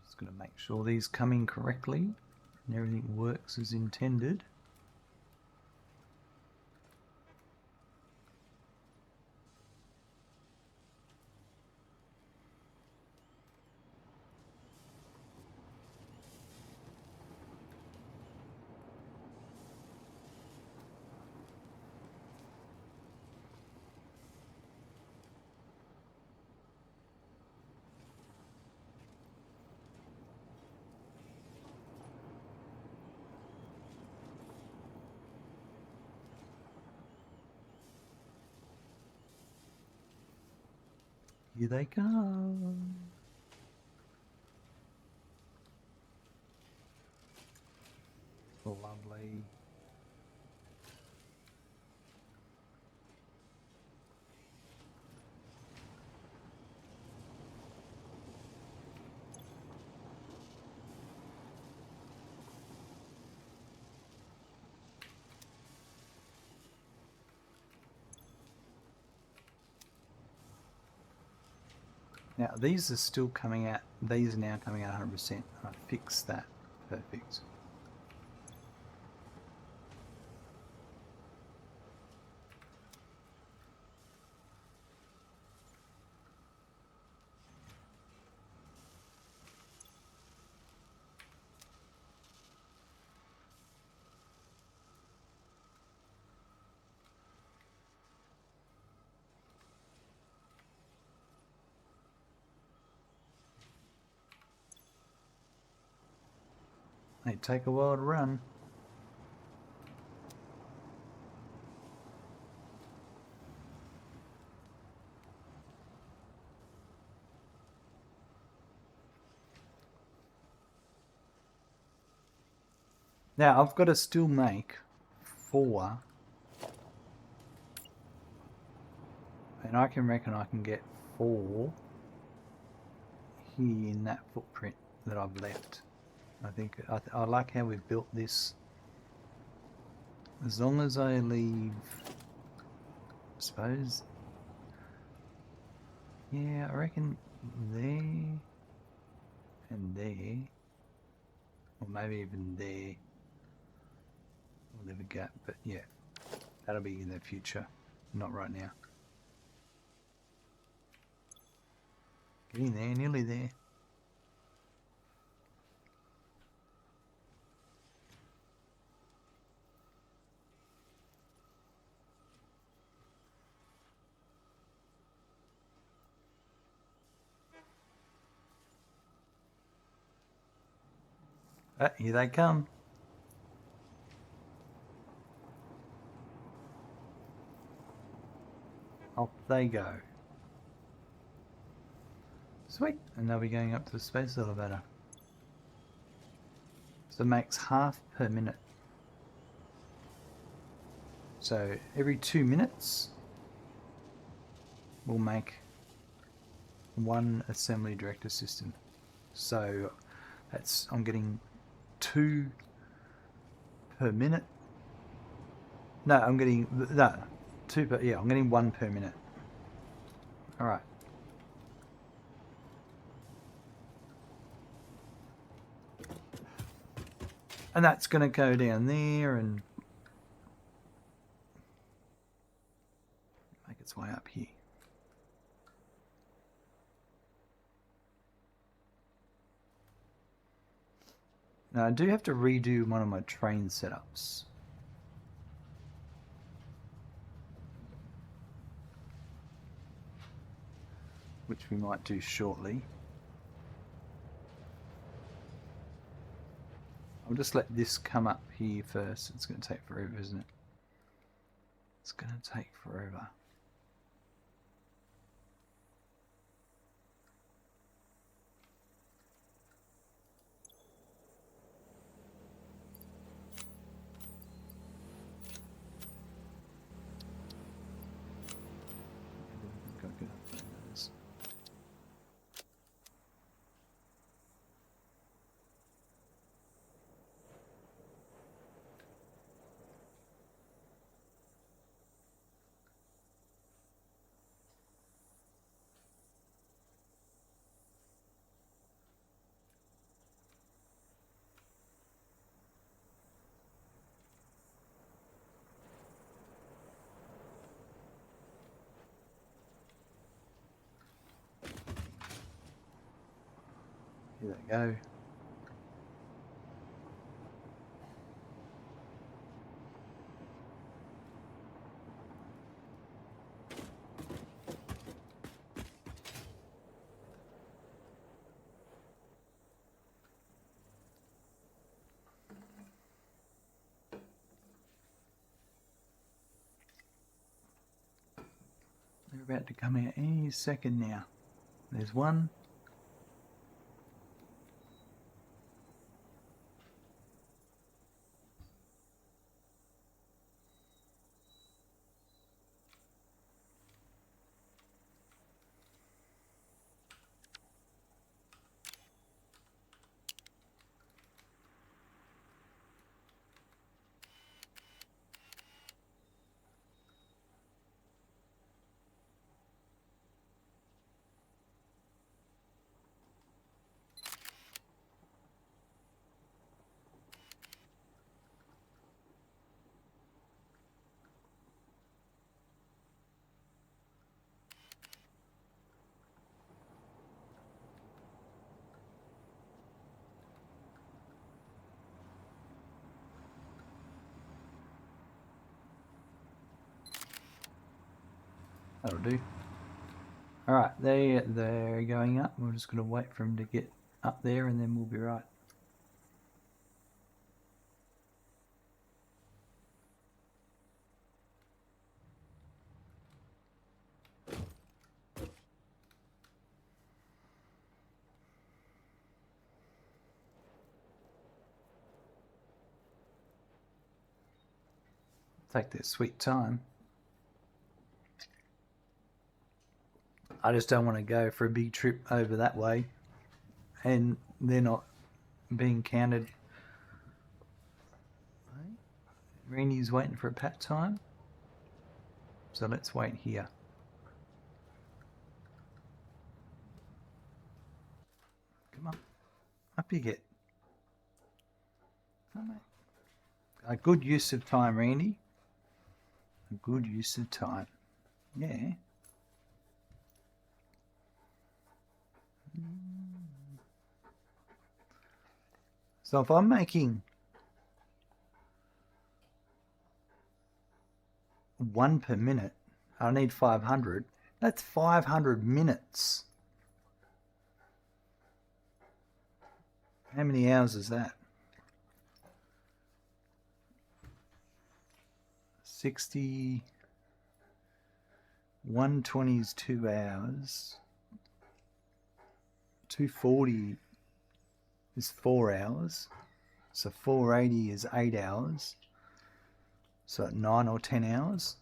Just going to make sure these come in correctly and everything works as intended. Here they come. Lovely. Now these are still coming out. These are now coming out 100%. I fixed that. Perfect. They take a while to run. Now I've got to still make 4, and I can reckon I can get 4 here in that footprint that I've left. I think I like how we've built this. As long as I leave, I suppose, yeah, I reckon there and there, or maybe even there, we'll leave a gap, but yeah, that'll be in the future, not right now. Getting there, nearly there. Here they come. Off they go. Sweet. And they'll be going up to the space elevator. So it makes half per minute. So every 2 minutes, we'll make 1 assembly direct assistant. So that's, I'm getting 2 per minute. No, I'm getting, no, 2 per, yeah, I'm getting 1 per minute. All right. And that's going to go down there and make its way up here. Now I do have to redo one of my train setups. Which we might do shortly. I'll just let this come up here first. It's going to take forever, isn't it? It's going to take forever. Here they go. They're about to come out any second now. There's one. That'll do. Alright, they're going up. We're just going to wait for them to get up there and then we'll be right. Take their sweet time. I just don't want to go for a big trip over that way and they're not being counted. Randy's waiting for a pat time, so let's wait here. Come on, up you get. A good use of time, Randy. A good use of time. Yeah. So if I'm making 1 per minute, I need 500. That's 500 minutes. How many hours is that? 60. 120 is 2 hours. 240 is 4 hours. So 480 is 8 hours. So 9 or 10 hours.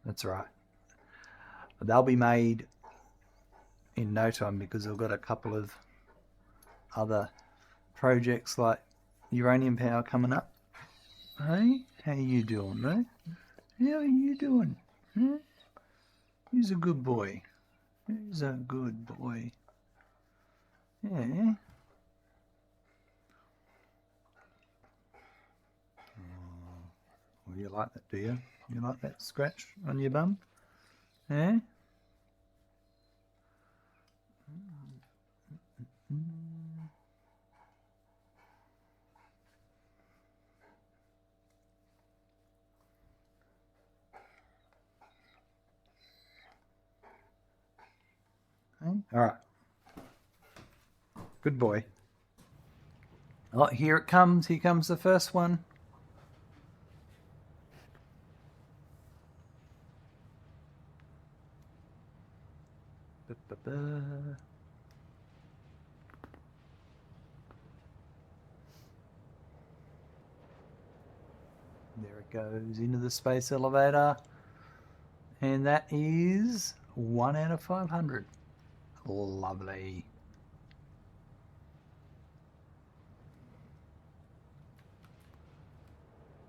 That's right. They'll be made in no time because I've got a couple of other projects like uranium power coming up. Hey, how you doing, mate? How are you doing? Huh? He's a good boy. He's a good boy. Yeah. Well, you like that, do you? You like that scratch on your bum? Yeah? Hey? All right. Good boy. Oh, here it comes. Here comes the first one. There it goes into the space elevator. And that is 1 out of 500. Lovely.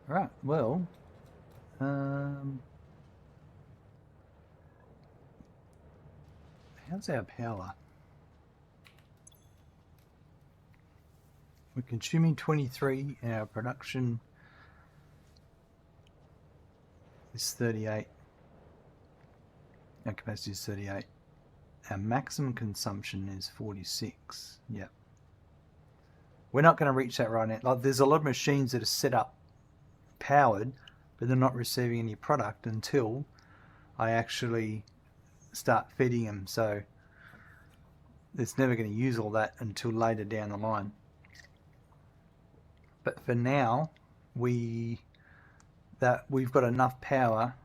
Right, well, how's our power? We're consuming 23, our production is 38. Our capacity is 38. Our maximum consumption is 46. Yep. We're not going to reach that right now. Like, there's a lot of machines that are set up powered, but they're not receiving any product until I actually start feeding them. So it's never going to use all that until later down the line. But for now, we've got enough power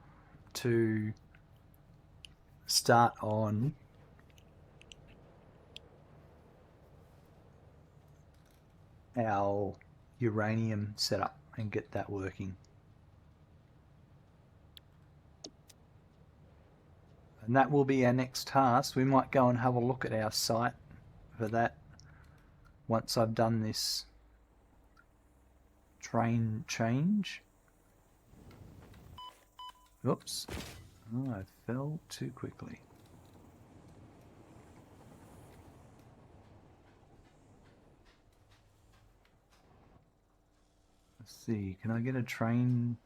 to start on our uranium setup and get that working. And that will be our next task. We might go and have a look at our site for that once I've done this train change. Oops. Oh, I fell too quickly. Let's see, can I get a train?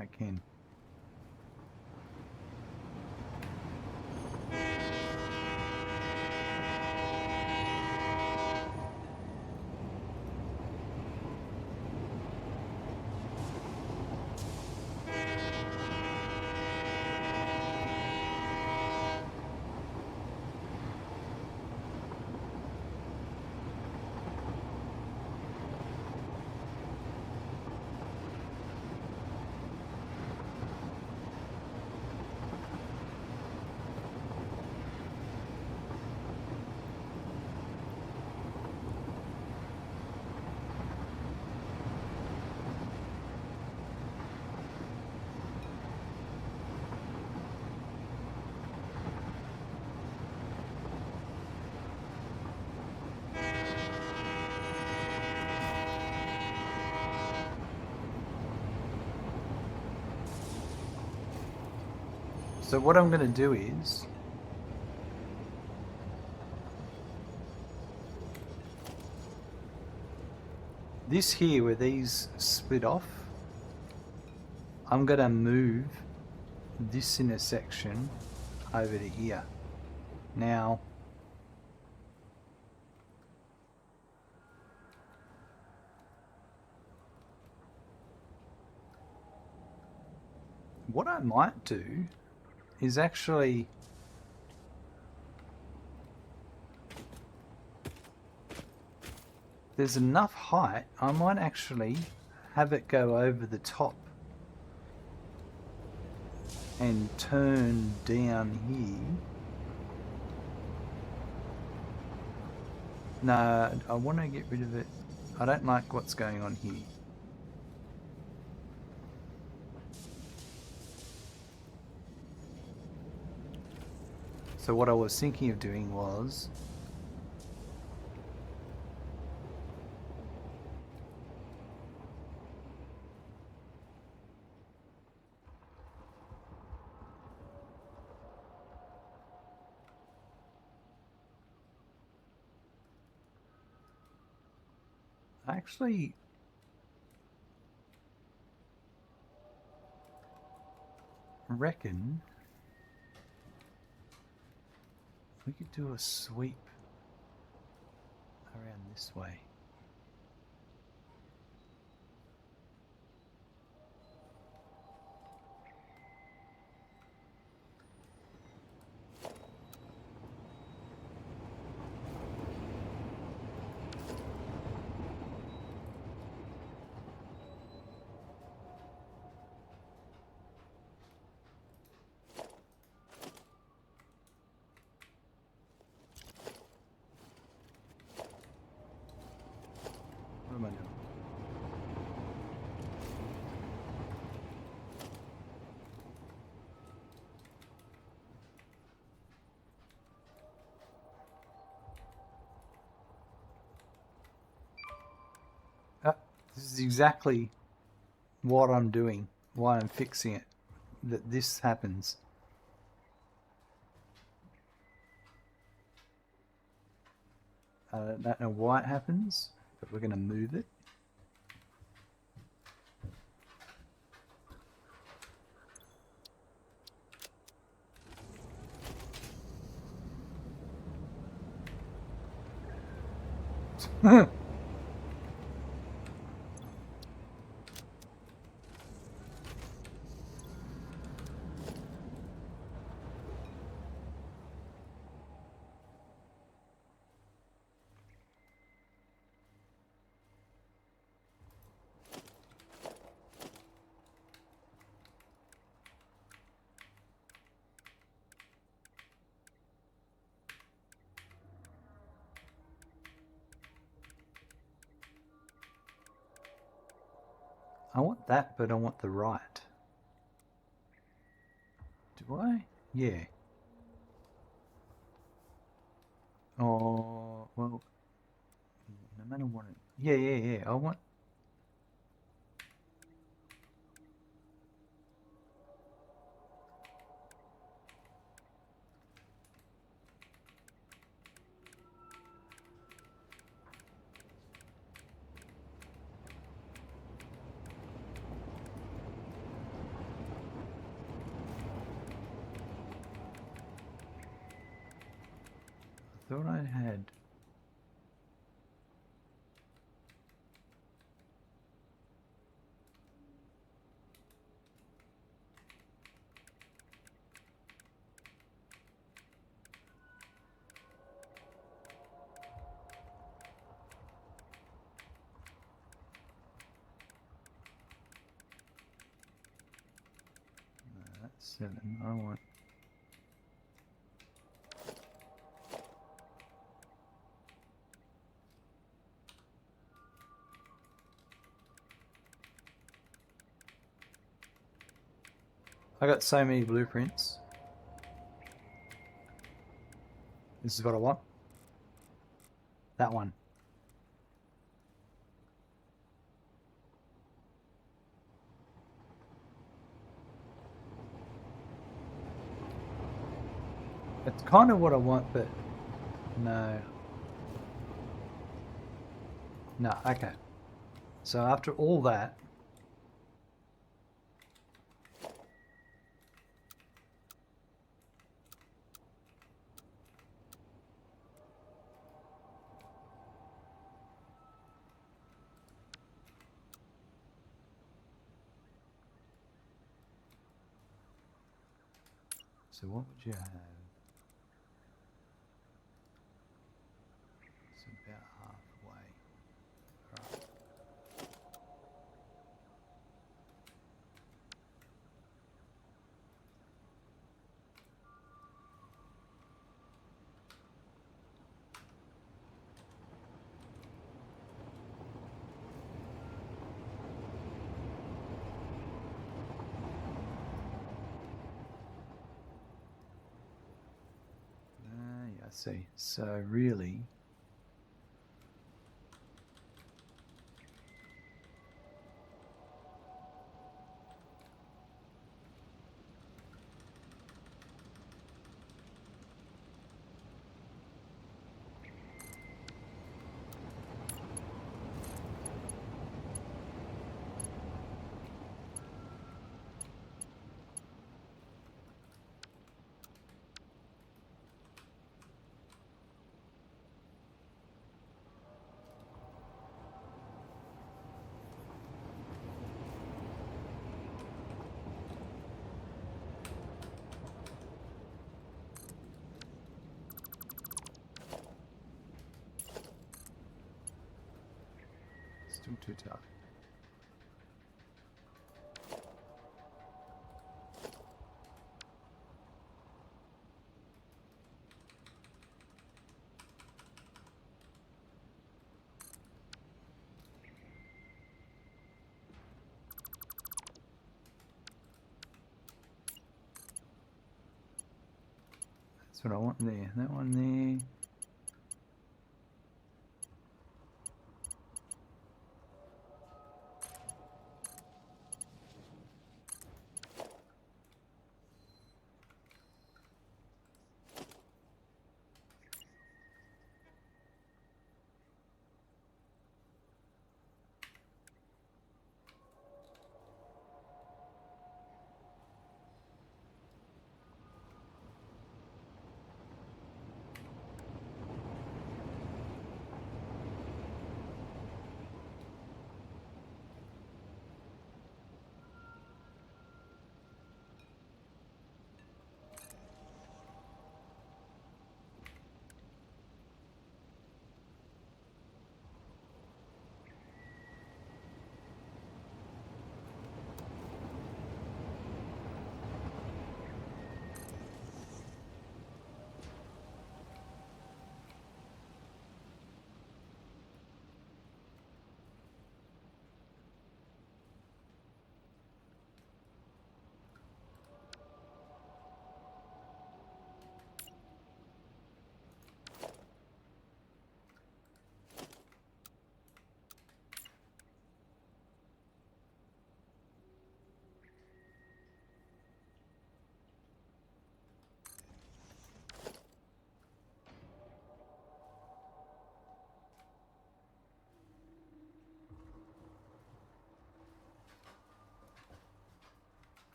I can. So what I'm going to do is this here where these split off, I'm going to move this intersection over to here. Now, what I might do is actually there's enough height, I might actually have it go over the top and turn down here. No, I want to get rid of it. I don't like what's going on here. So what I was thinking of doing was I actually reckon we could do a sweep around this way. What am I doing? This is exactly what I'm doing, why I'm fixing it, that this happens. I don't know why it happens, but we're going to move it. I want that, but I want the right. Do I? Yeah. Oh, well, no matter what it... Yeah. I want... I thought I had... No, that's 7. I want... I got so many blueprints. This is what I want. That one. It's kind of what I want, but no. No, okay. So after all that, so what would you have? It's about halfway. Right. Yeah, I see. So really, still too tough. That's what I want there. That one there.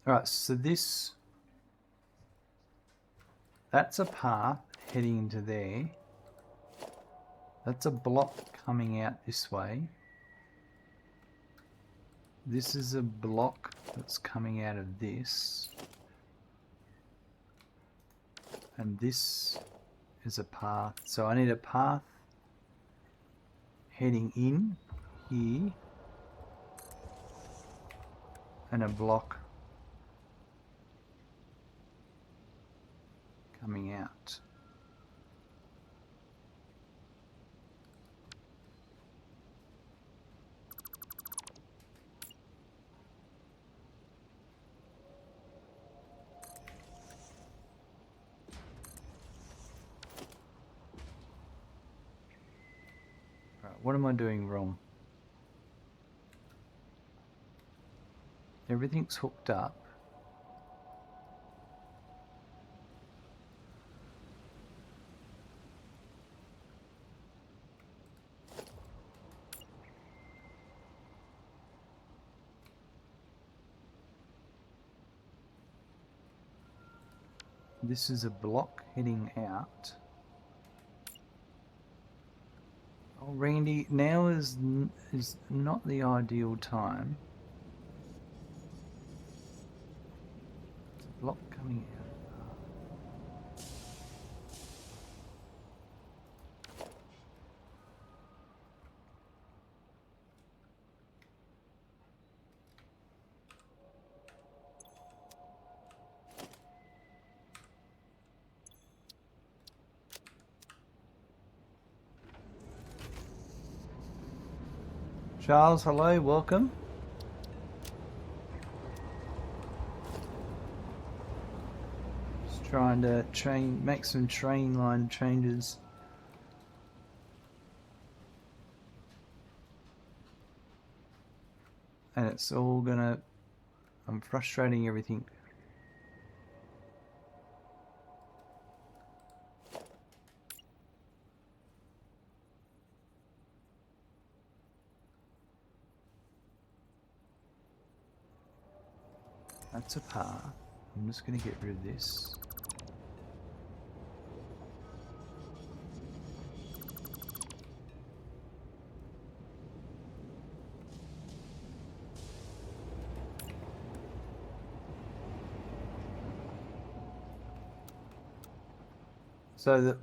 Alright, so that's a path heading into there. That's a block coming out this way. This is a block that's coming out of this. And this is a path. So I need a path heading in here and a block coming out. Right, what am I doing wrong? Everything's hooked up. This is a block heading out. Oh, Randy, now is not the ideal time. It's a block coming out. Charles, hello, welcome. Just trying to make some train line changes. And it's all gonna... I'm frustrating everything. That's a path. I'm just going to get rid of this. So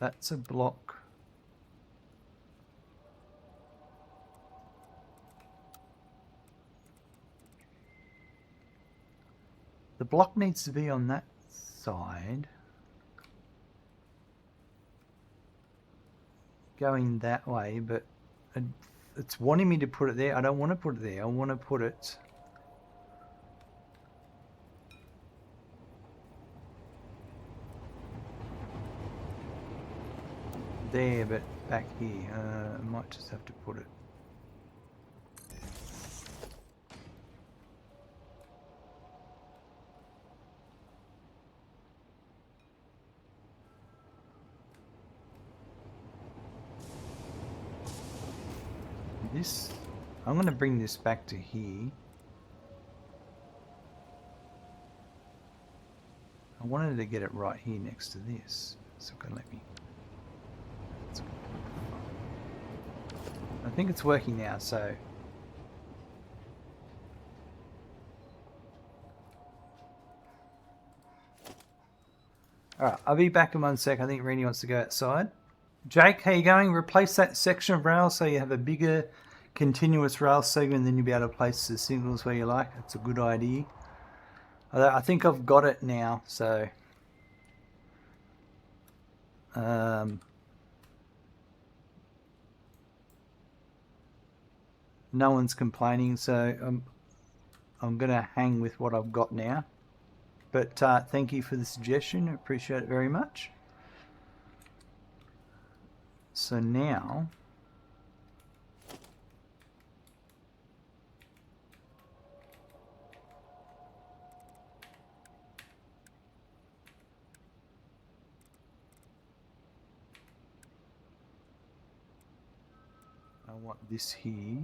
that's a block. The block needs to be on that side. Going that way, but it's wanting me to put it there. I don't want to put it there. I want to put it... there, but back here. I might just have to put it... this... I'm going to bring this back to here. I wanted to get it right here next to this. It's not going to let me... I think it's working now, so... Alright, I'll be back in 1 sec. I think Rennie wants to go outside. Jake, how you going? Replace that section of rail so you have a bigger continuous rail segment, then you'll be able to place the signals where you like. That's a good idea. Although I think I've got it now, so... no one's complaining, so I'm going to hang with what I've got now. But thank you for the suggestion. I appreciate it very much. So now... I want this here.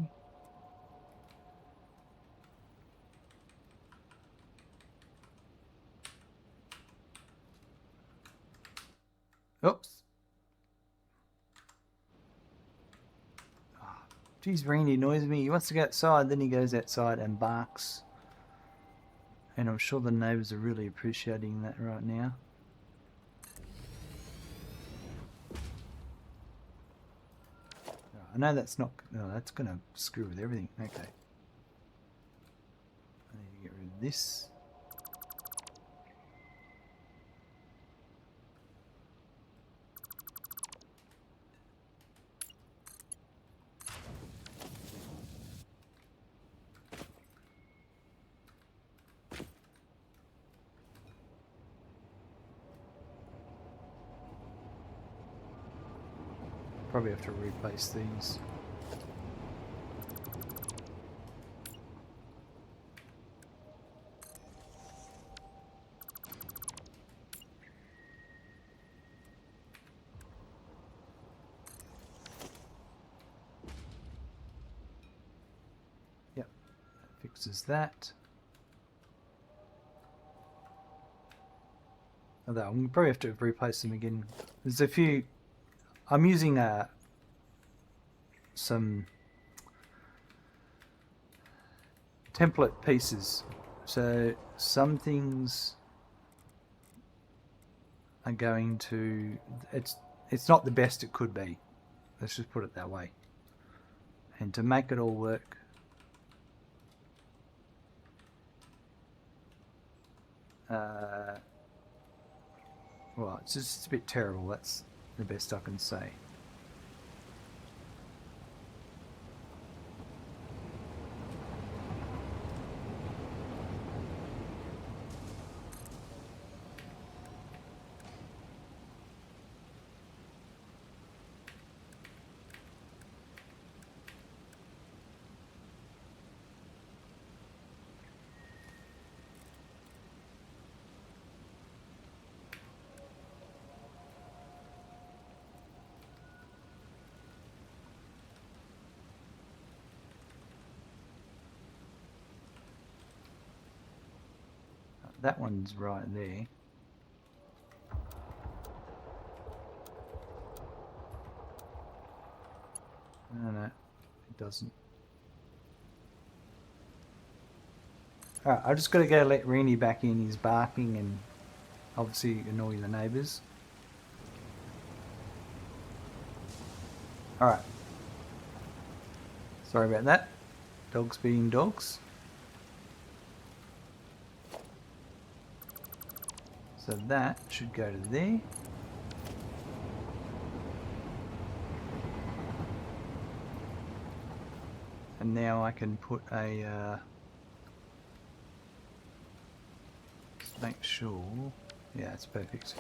Oops. Geez, Randy annoys me. He wants to go outside, then he goes outside and barks. And I'm sure the neighbours are really appreciating that right now. I know that's not... No, that's going to screw with everything. Okay. I need to get rid of this. Probably have to replace these. Yep, that fixes that. Although I'm probably have to replace them again. There's a few. I'm using some template pieces, so some things are going to. It's not the best it could be. Let's just put it that way. And to make it all work, well, it's just a bit terrible. That's the best I can say. That one's right there. No, it doesn't. Alright, I just got to go let Rennie back in. He's barking and obviously annoying the neighbours. Alright. Sorry about that. Dogs being dogs. So that should go to there. And now I can put a... just make sure... Yeah, it's perfect.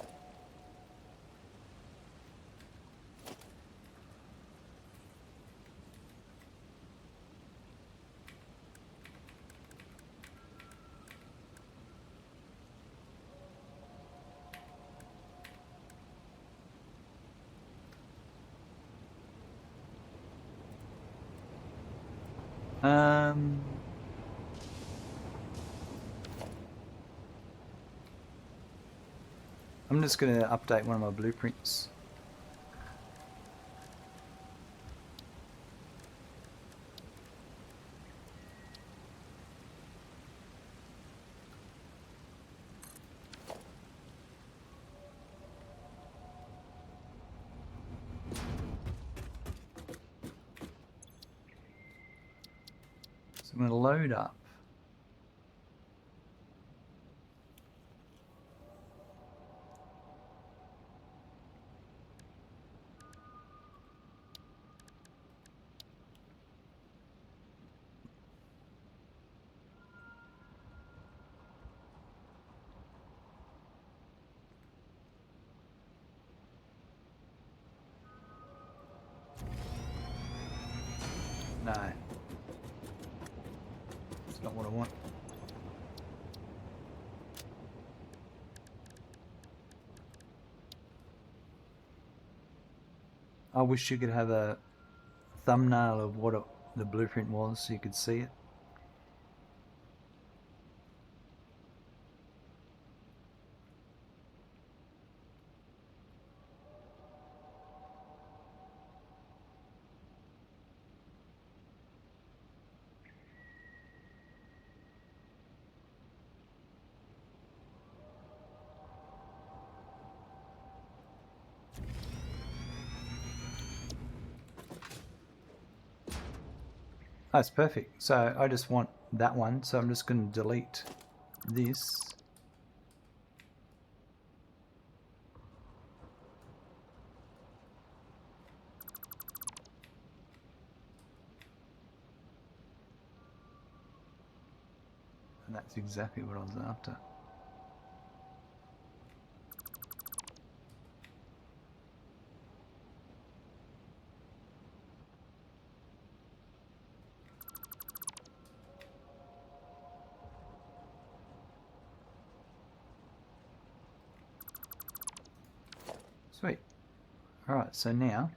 I'm just going to update one of my blueprints. So I'm going to load up. No. It's not what I want. I wish you could have a thumbnail of what the blueprint was so you could see it. That's perfect. So I just want that one. So I'm just going to delete this. And that's exactly what I was after. Sweet. All right, so now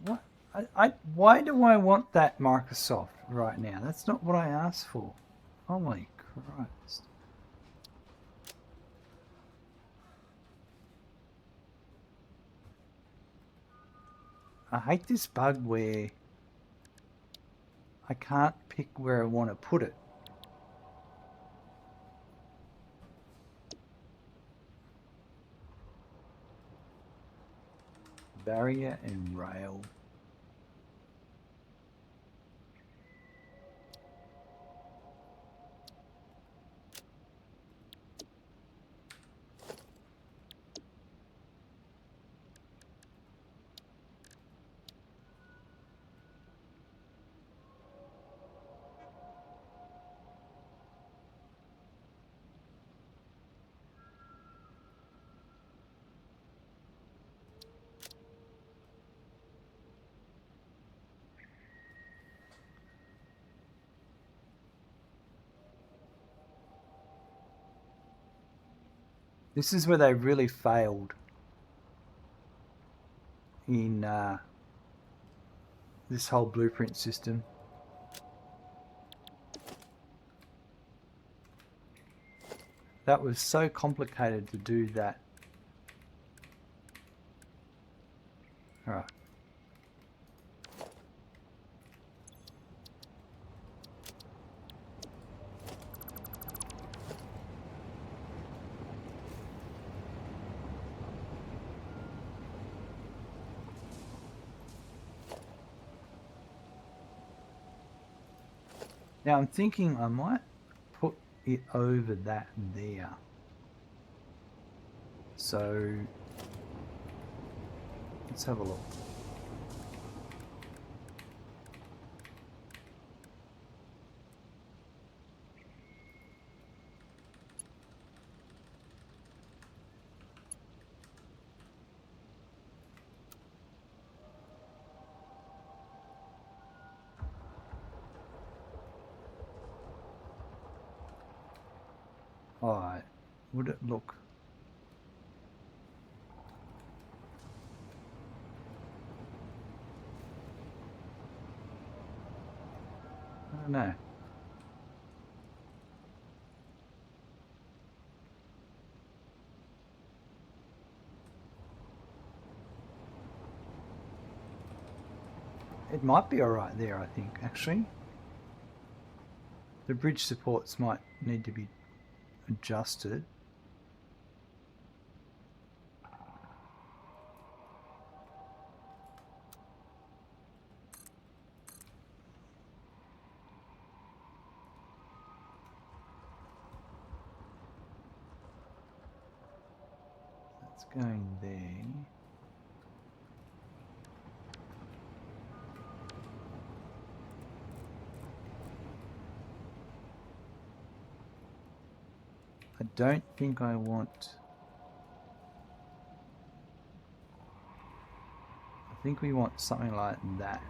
what? Why do I want that Microsoft right now? That's not what I asked for. Oh my Christ. I hate this bug where I can't pick where I want to put it. Barrier and rail. This is where they really failed in this whole blueprint system. That was so complicated to do that. All right. Now I'm thinking I might put it over that there. So let's have a look. All right. Would it look? I don't know. It might be all right there, I think, actually. The bridge supports might need to be adjusted. That's going there. I don't think I want... I think we want something like that.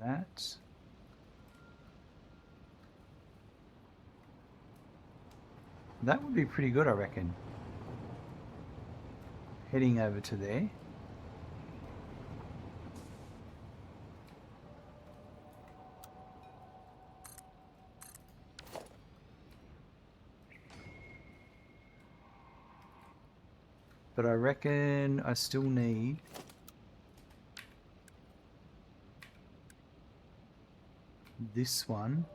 that. That would be pretty good, I reckon. Heading over to there. But I reckon I still need this one.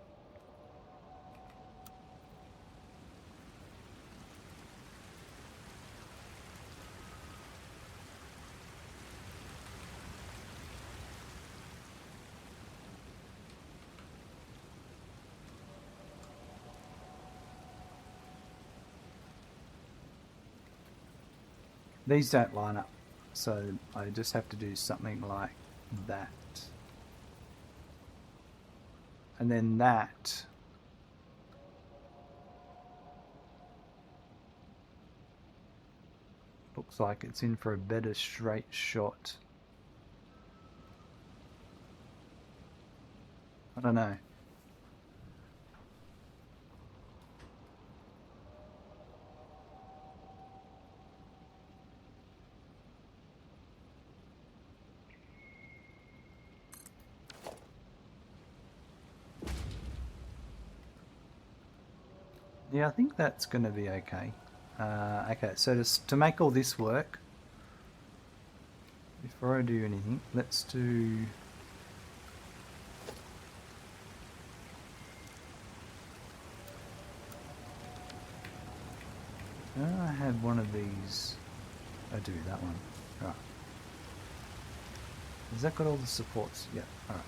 These don't line up, so I just have to do something like that. And then that looks like it's in for a better straight shot. I don't know. Yeah, I think that's going to be okay. Okay, so to make all this work, before I do anything, let's do... I have one of these. I do, that one. Right. Has that got all the supports? Yeah, alright.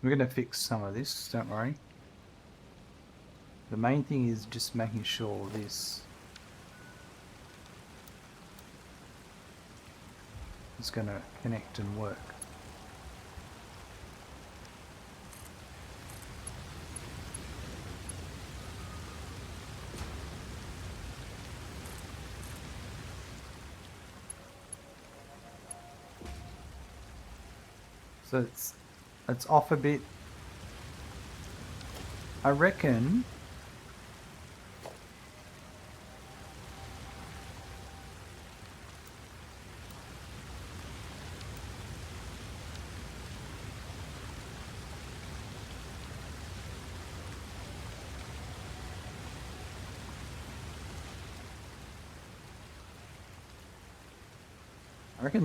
We're going to fix some of this, don't worry. The main thing is just making sure this is going to connect and work. So it's off a bit. I reckon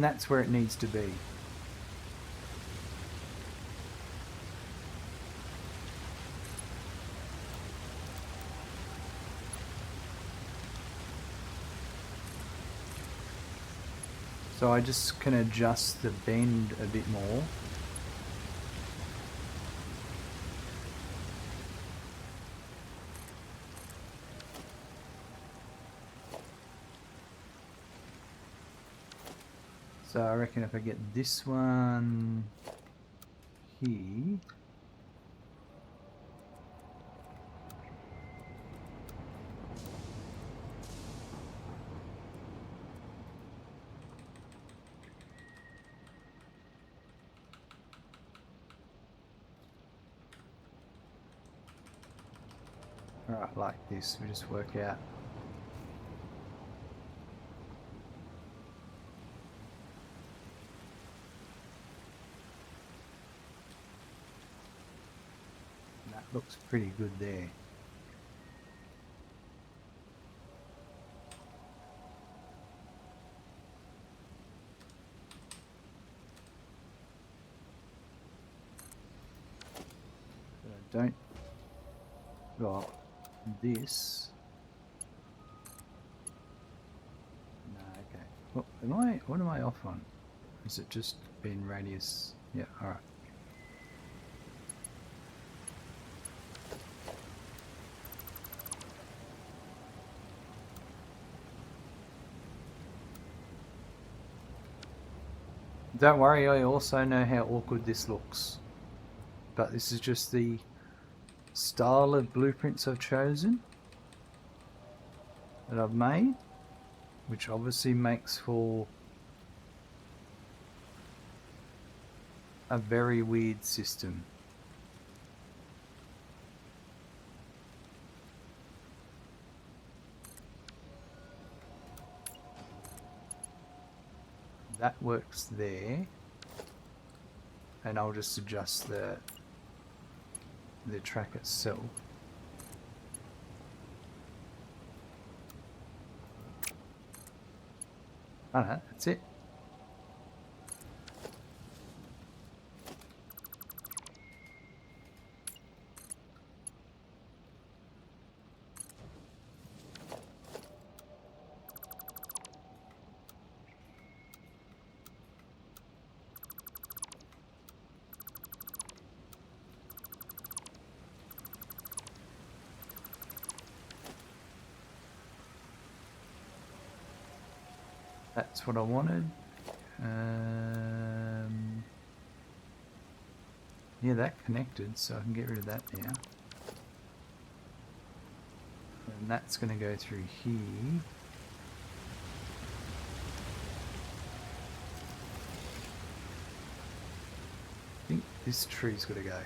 that's where it needs to be. So I just can adjust the bend a bit more. So I reckon if I get this one here, alright, like this, we just work out. That looks pretty good there. But I don't... Well, this. No, okay. What am I off on? Is it just been radius? Yeah, alright. Don't worry, I also know how awkward this looks. But this is just the style of blueprints I've chosen that I've made, which obviously makes for a very weird system. That works there, and I'll just adjust the track itself. I don't know, that's it. That's what I wanted. Yeah, that connected, so I can get rid of that now. And that's going to go through here. I think this tree's got to go.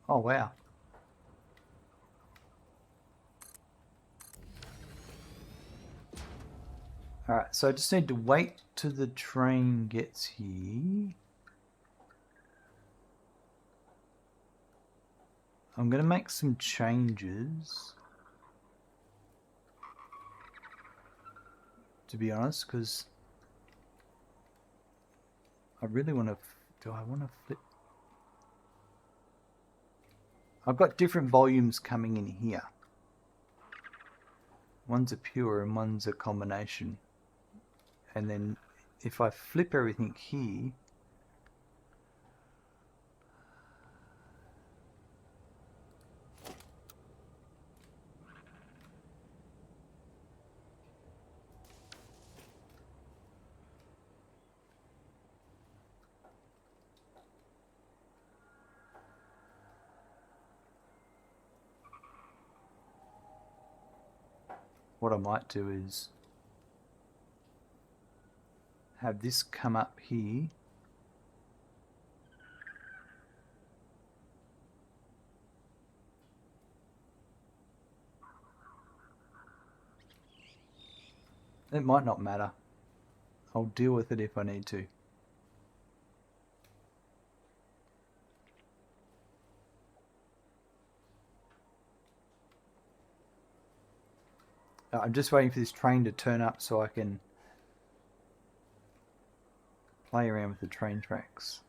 Oh wow. Alright, so I just need to wait till the train gets here. I'm going to make some changes, to be honest, because I really want to... Do I want to flip? I've got different volumes coming in here. One's a pure and one's a combination. And then if I flip everything here, what I might do is have this come up here. It might not matter. I'll deal with it if I need to. I'm just waiting for this train to turn up so I can play around with the train tracks.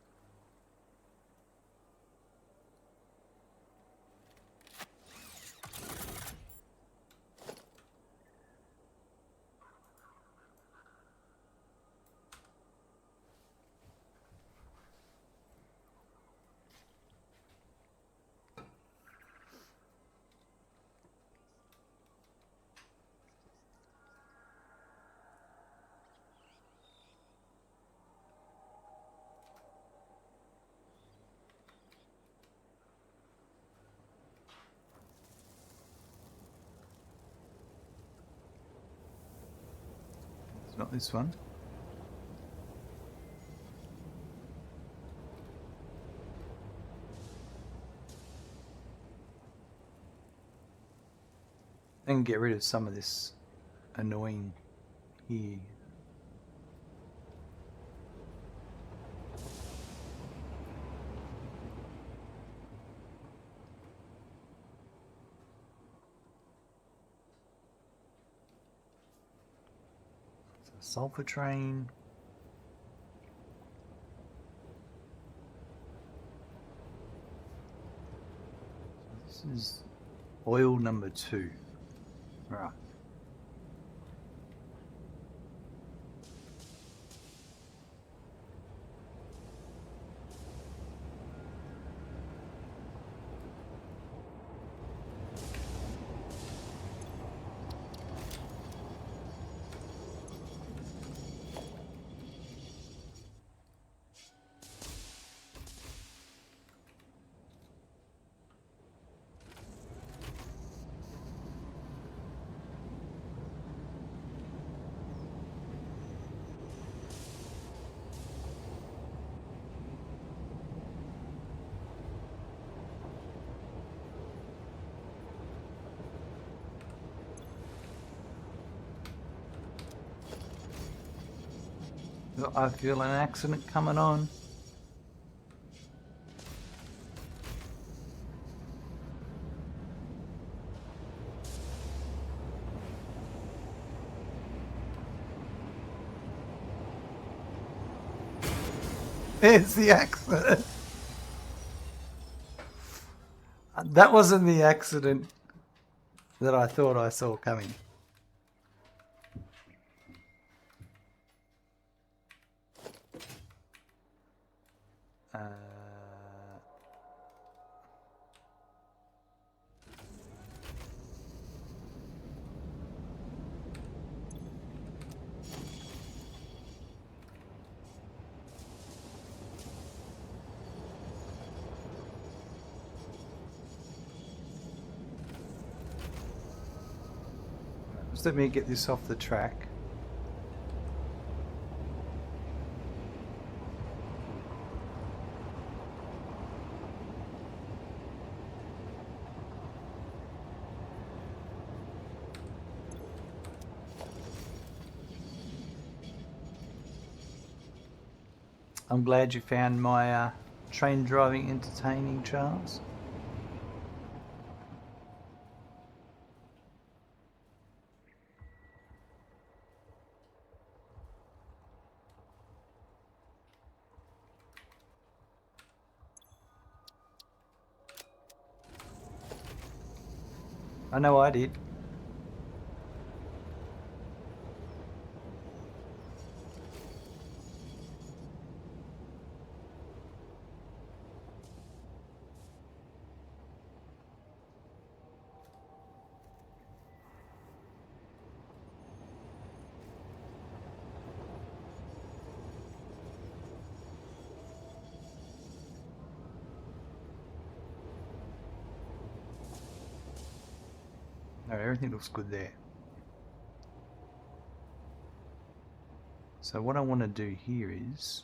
It's not this one. And get rid of some of this annoying here. Sulfur train. This is oil number 2. Right. I feel an accident coming on. There's the accident. That wasn't the accident that I thought I saw coming. Just let me get this off the track. I'm glad you found my train driving entertaining, Charles. I know I did. No, everything looks good there. So what I want to do here is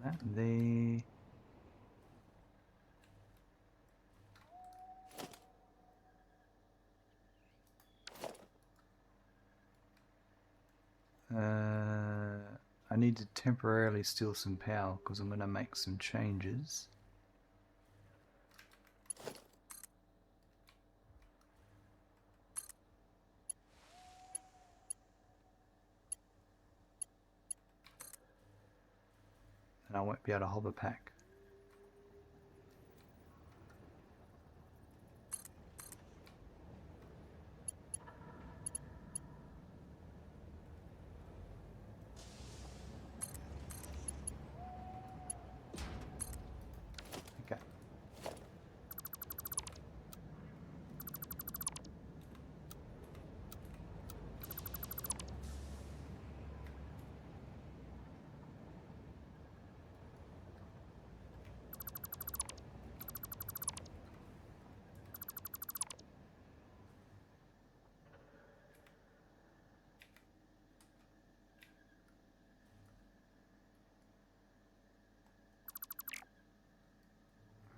that there. I need to temporarily steal some power because I'm going to make some changes. And I won't be able to hover pack. Okay.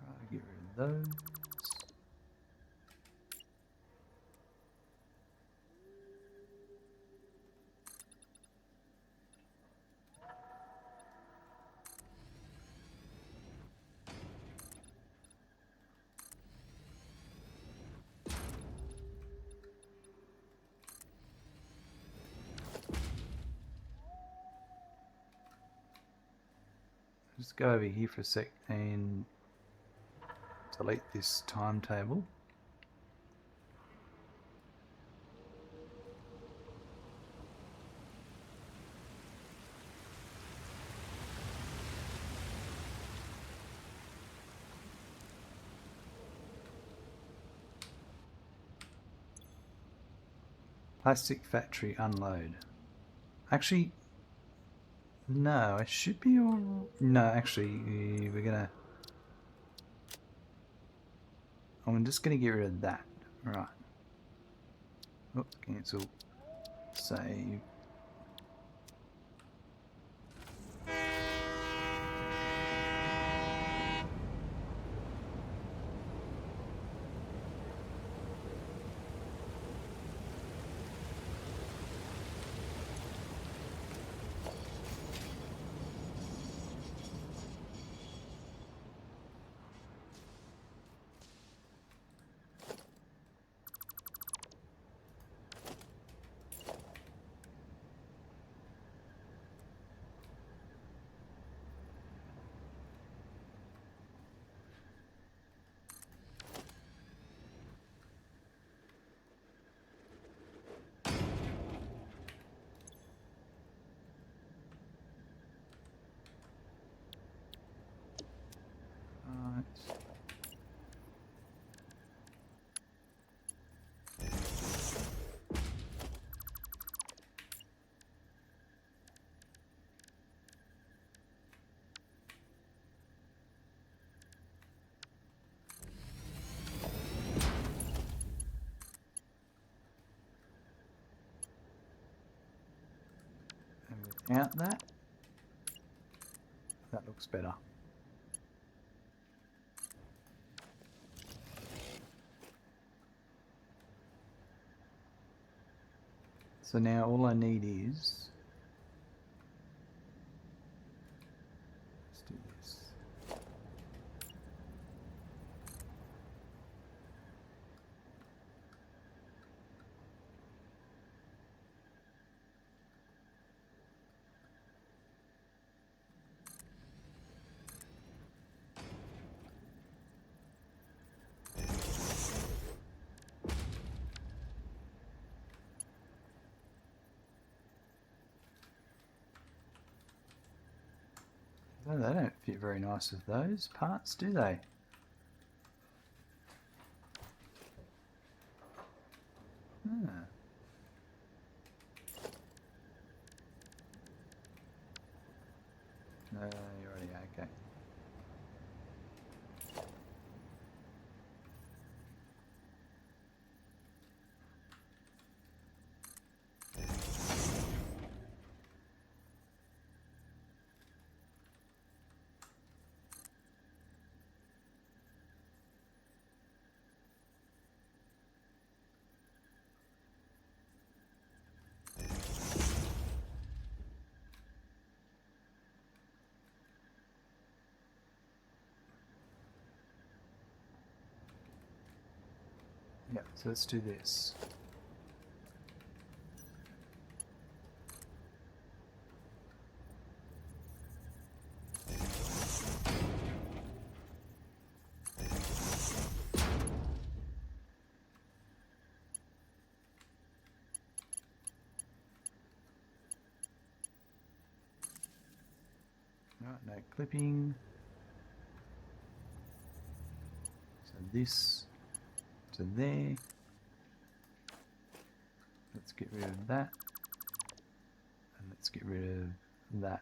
Right, get rid of those. Just go over here for a sec and delete this timetable. Plastic factory unload. Actually, no, it should be all... No, actually, we're gonna... I'm just gonna get rid of that. Right. Oops, cancel. Save. Right. And without that, that looks better. So now all I need is... Let's do this. Oh, they don't fit very nice with those parts, do they? Ah. No, you're already okay. So let's do this. Right, no clipping. So this to there. Let's get rid of that. And let's get rid of that.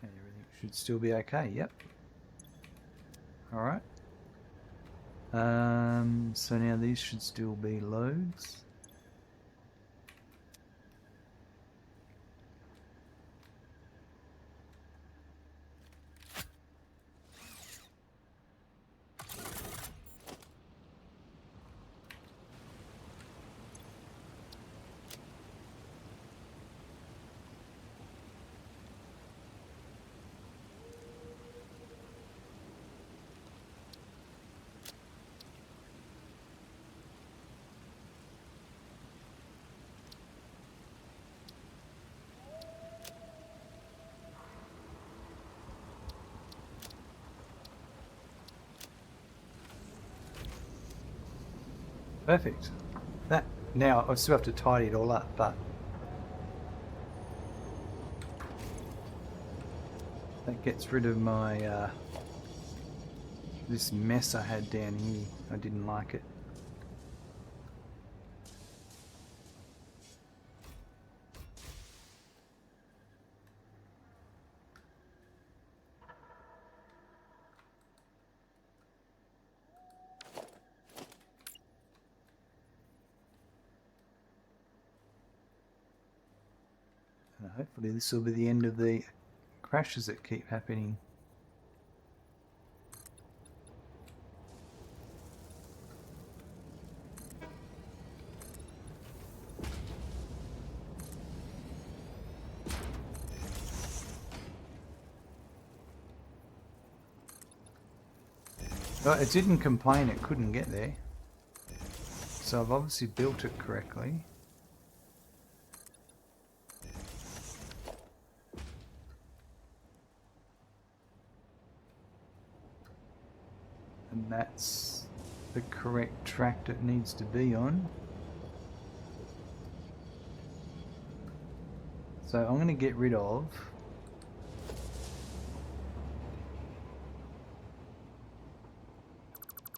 And everything should still be okay, yep. Alright. So now these should still be loads. Perfect. That now I still have to tidy it all up, but that gets rid of my this mess I had down here. I didn't like it. And hopefully this will be the end of the crashes that keep happening. But it didn't complain it couldn't get there. So I've obviously built it correctly. And that's the correct track it needs to be on. So I'm going to get rid of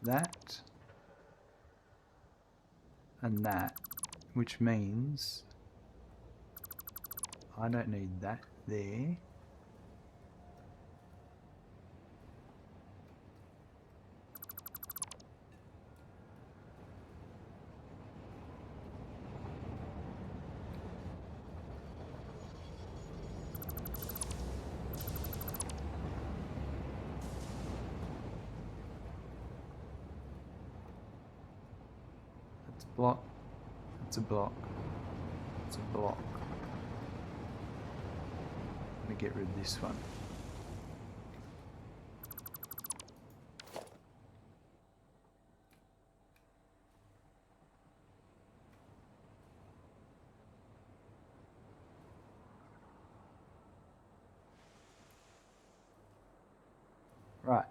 that and that, which means I don't need that there. It's block. It's a block. It's a block. Let me get rid of this one. Right.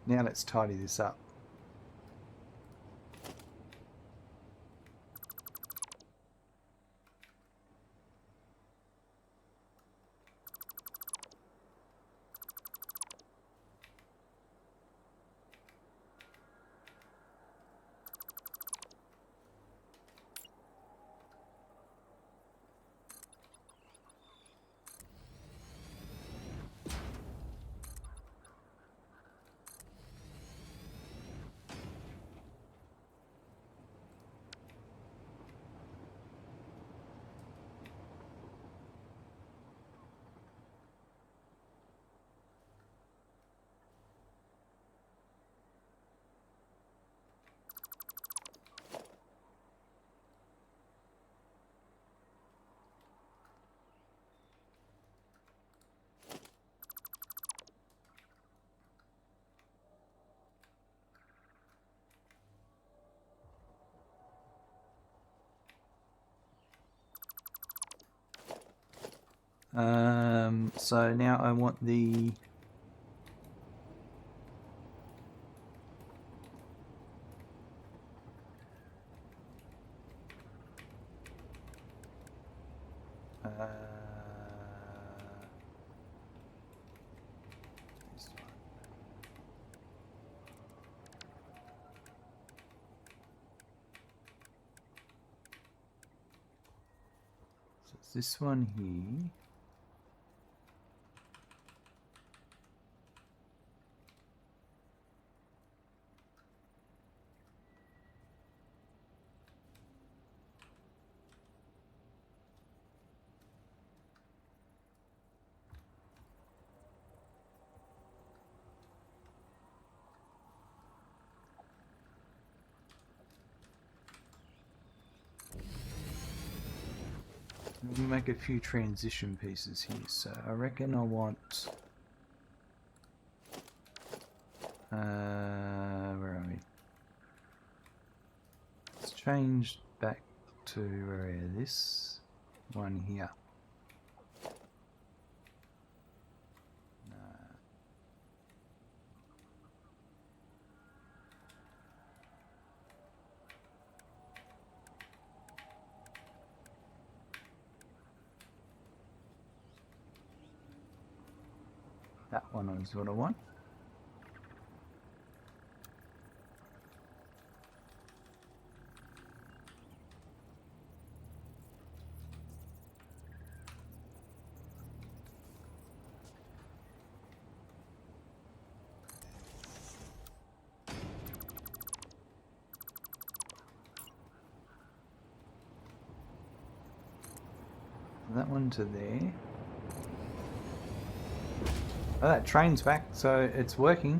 Now let's tidy this up. So now I want the this one. So it's this one here. We'll make a few transition pieces here. So I reckon I want where are we? Let's change back to this one here. That one is what I want. That one to there. Oh, that train's back, so it's working.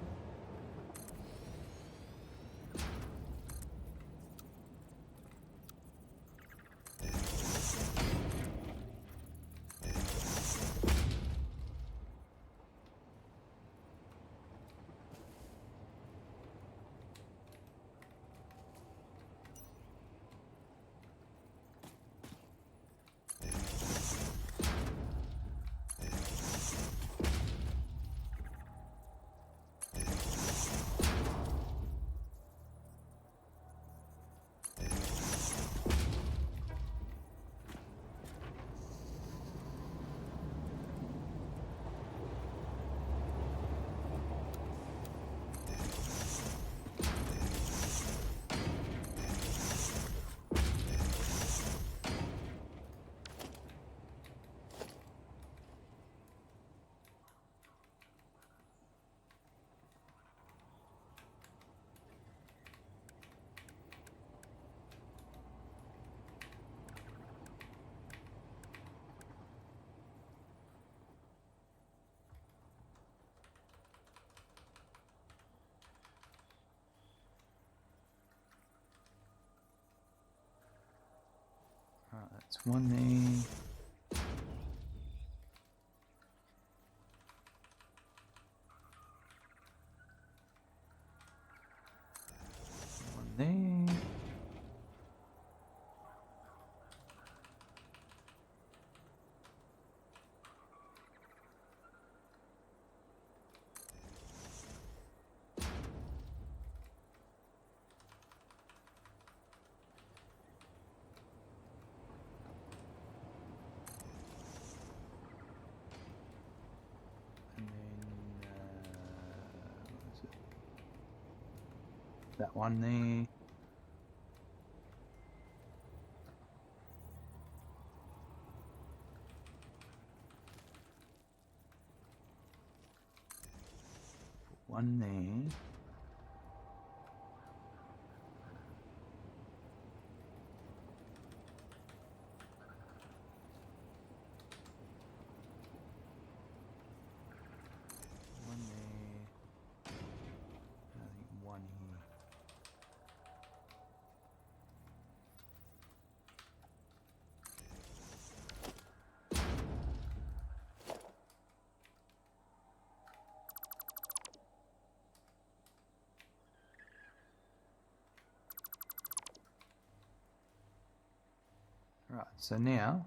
Right, that's one there. One there. And then what is it? That one there. Put one there. One there. I think one here. Right, so now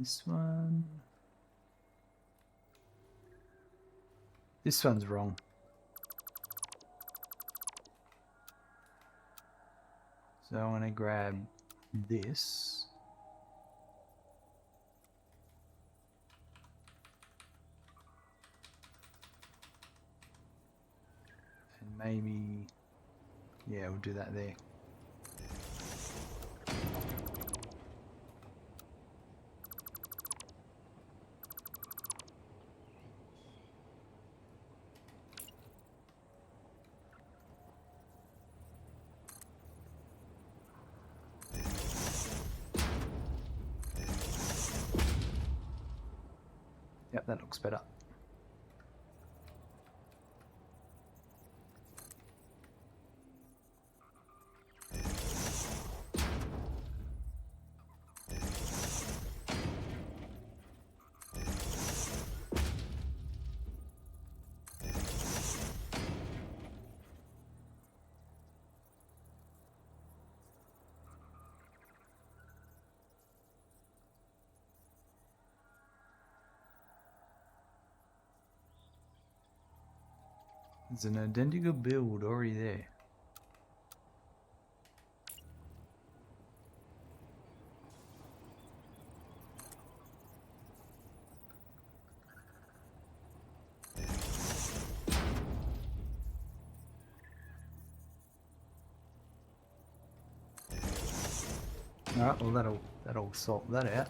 this one. This one's wrong. So I want to grab this. And maybe, yeah, we'll do that there. Yep, that looks better. There's an identical build already there. Alright, well that'll sort that out.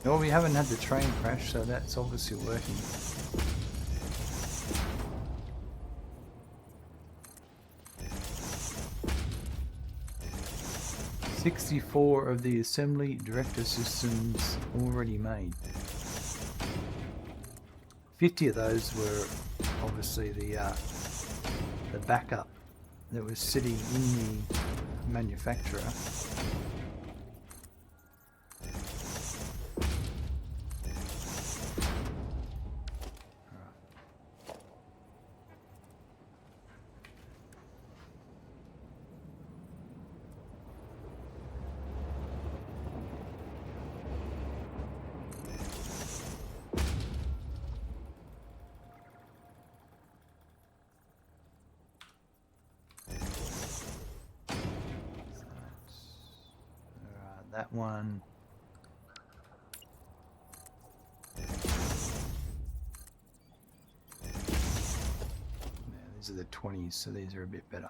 Well, we haven't had the train crash, so that's obviously working. $64 of the assembly director systems already made. 50 of those were obviously the backup that was sitting in the manufacturer. That one. Yeah, these are the 20s, so these are a bit better.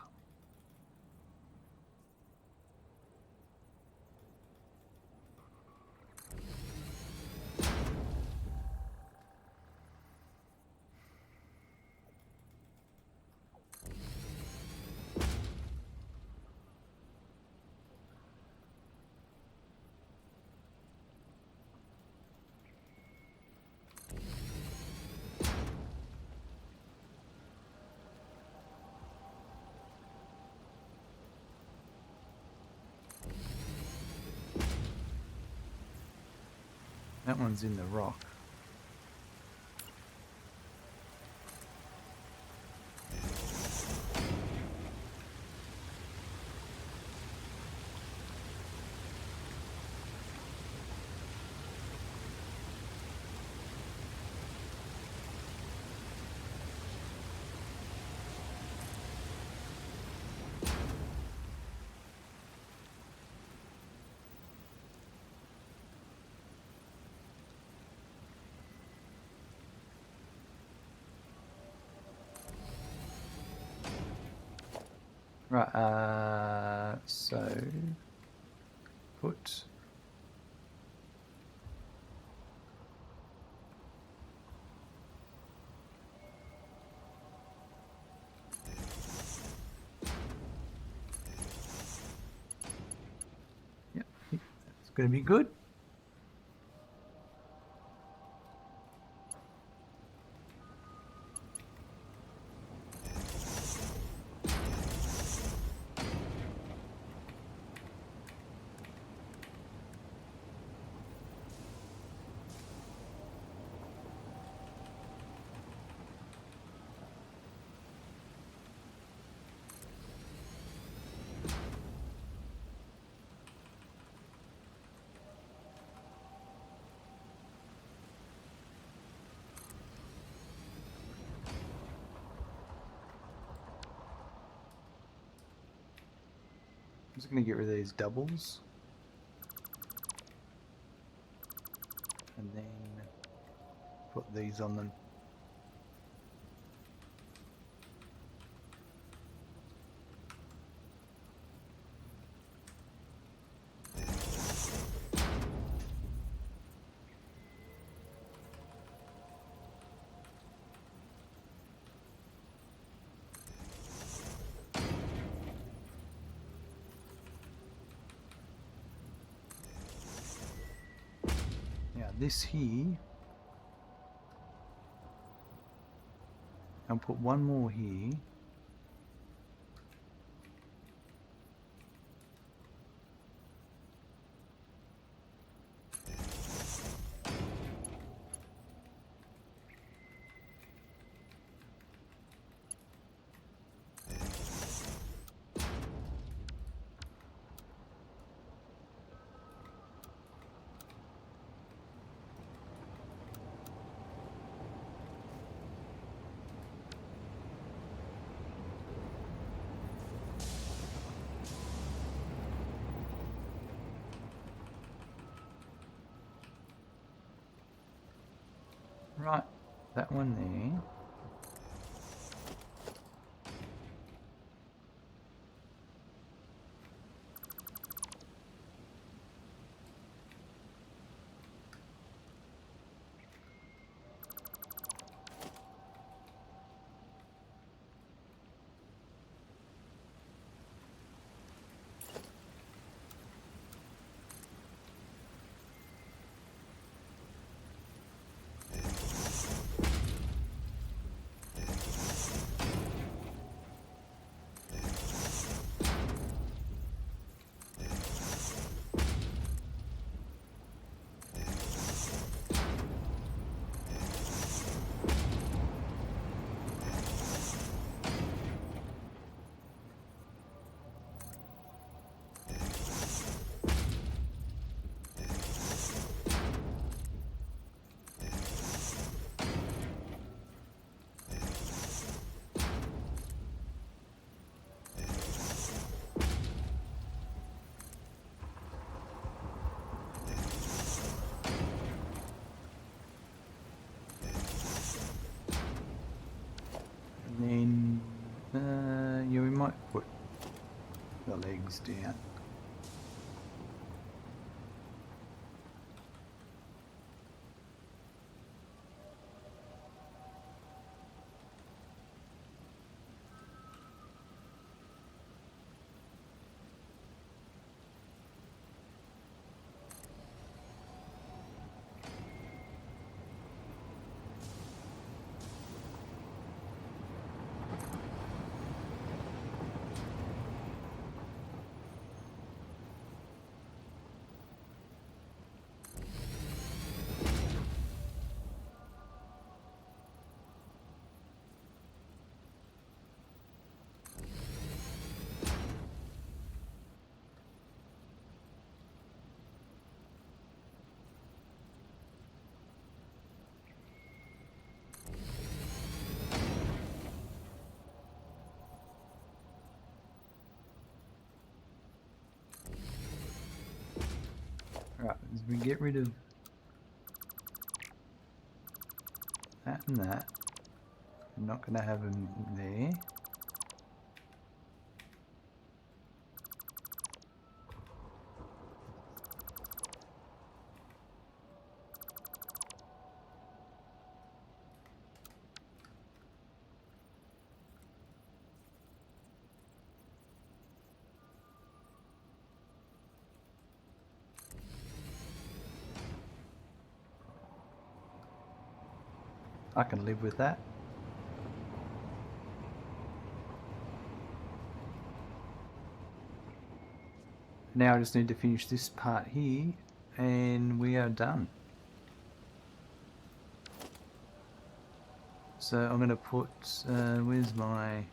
That one's in the rock. Right, so put yep, it's going to be good. just going to get rid of these doubles. And then put these on them. Now this here, I'll put one more here. Right, that one there. And then, yeah, we might put the legs down. Right, as we get rid of that and that, I'm not going to have them there. I can live with that. Now I just need to finish this part here and we are done. So I'm going to put, where's my...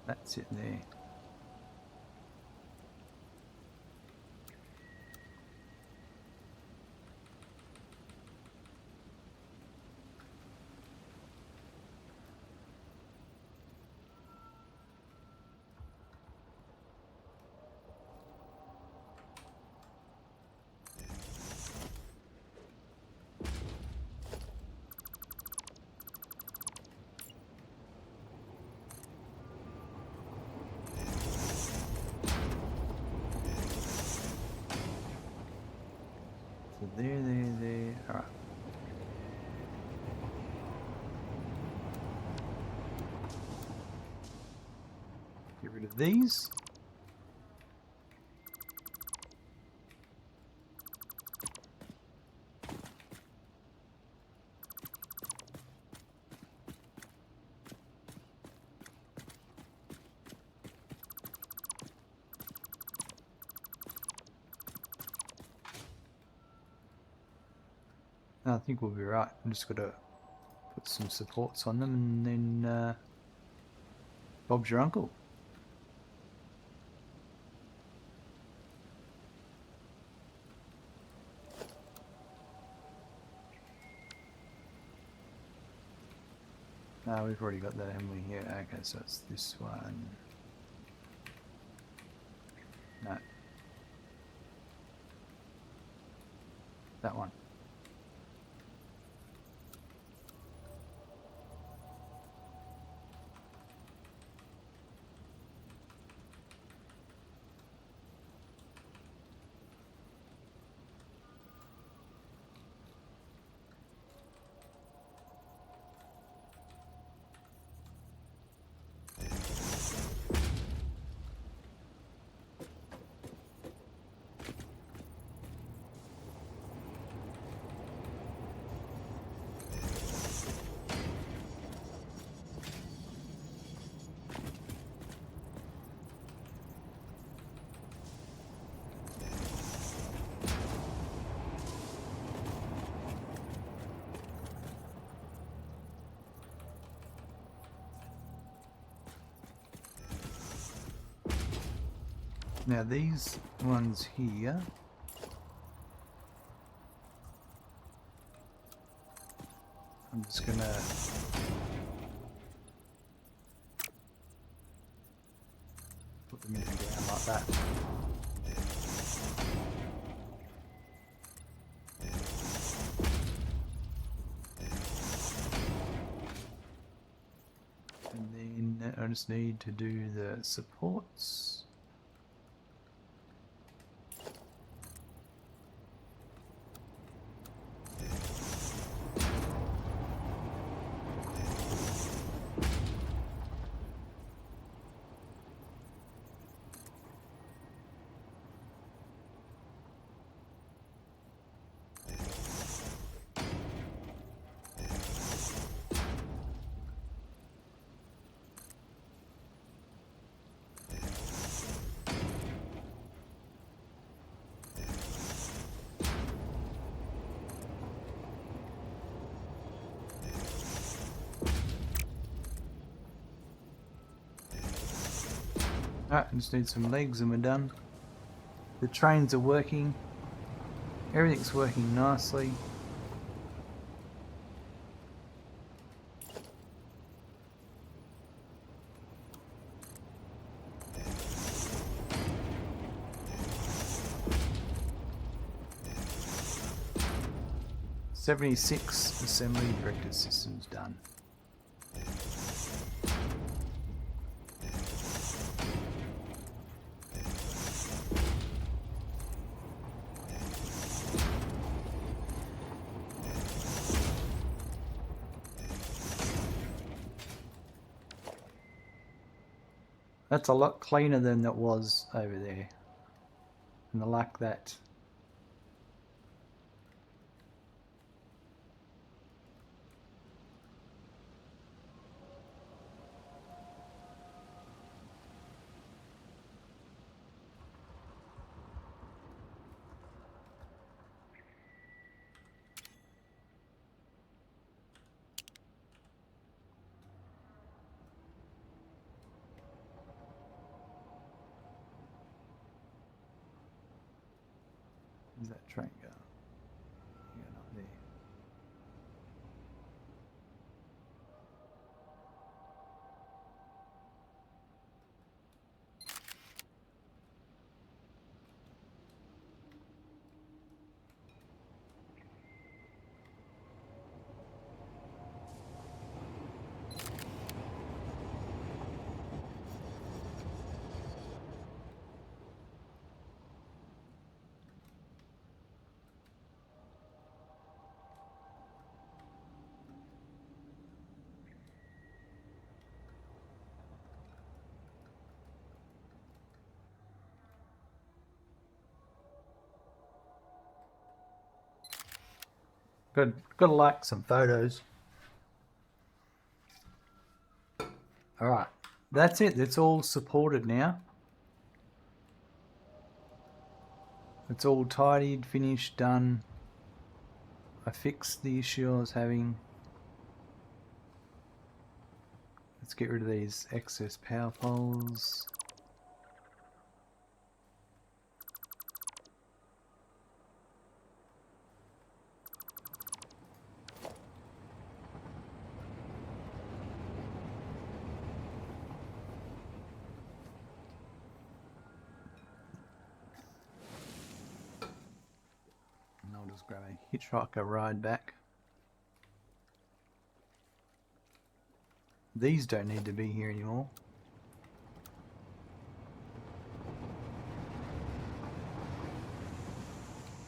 That's it there. there. Alright. Get rid of these. I think we'll be right. I'm just got to put some supports on them and then Bob's your uncle. No, we've already got that, haven't we? Here. Okay, so it's this one. No. That one. Now these ones here, I'm just gonna put them in the ground like that. And then I just need to do the supports. Alright, I just need some legs and we're done. The trains are working. Everything's working nicely. "76 assembly directed systems done." That's a lot cleaner than it was over there. And I like that. Where's that train going? Yeah, not there. Gotta like some photos. Alright, that's it. It's all supported now. It's all tidied, finished, done. I fixed the issue I was having. Let's get rid of these excess power poles. And I'll just grab a hitchhiker ride back. These don't need to be here anymore.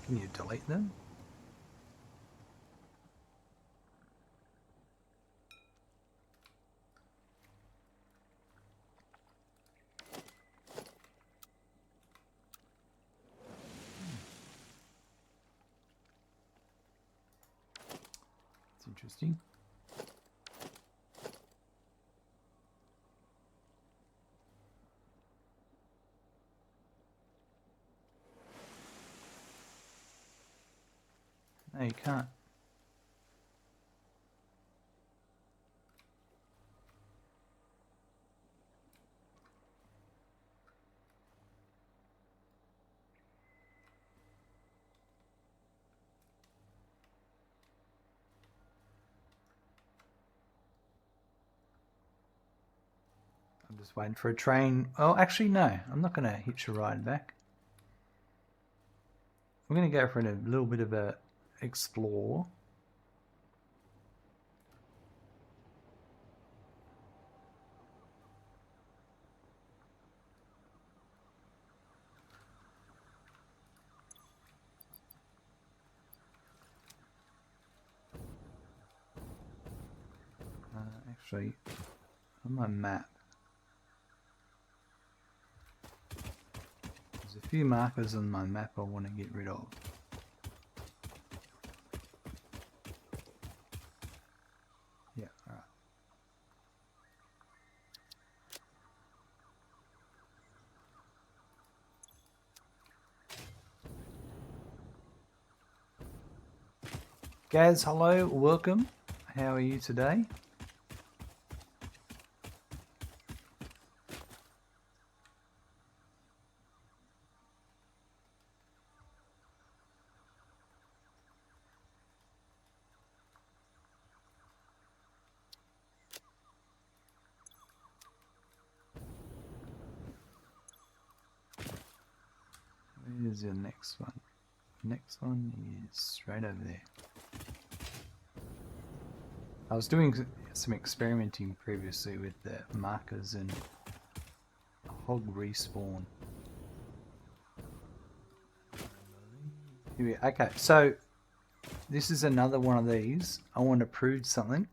Can you delete them? That's interesting. No, you can't. I'm just waiting for a train. Oh, actually, no. I'm not going to hitch a ride back. I'm going to go for a little bit of a explore. Actually, on my map, there's a few markers on my map I want to get rid of. Yeah, alright. Gaz, hello, welcome. How are you today? Where's the next one? Next one is right over there. I was doing some experimenting previously with the markers and hog respawn. Okay, so this is another one of these. I want to prove something.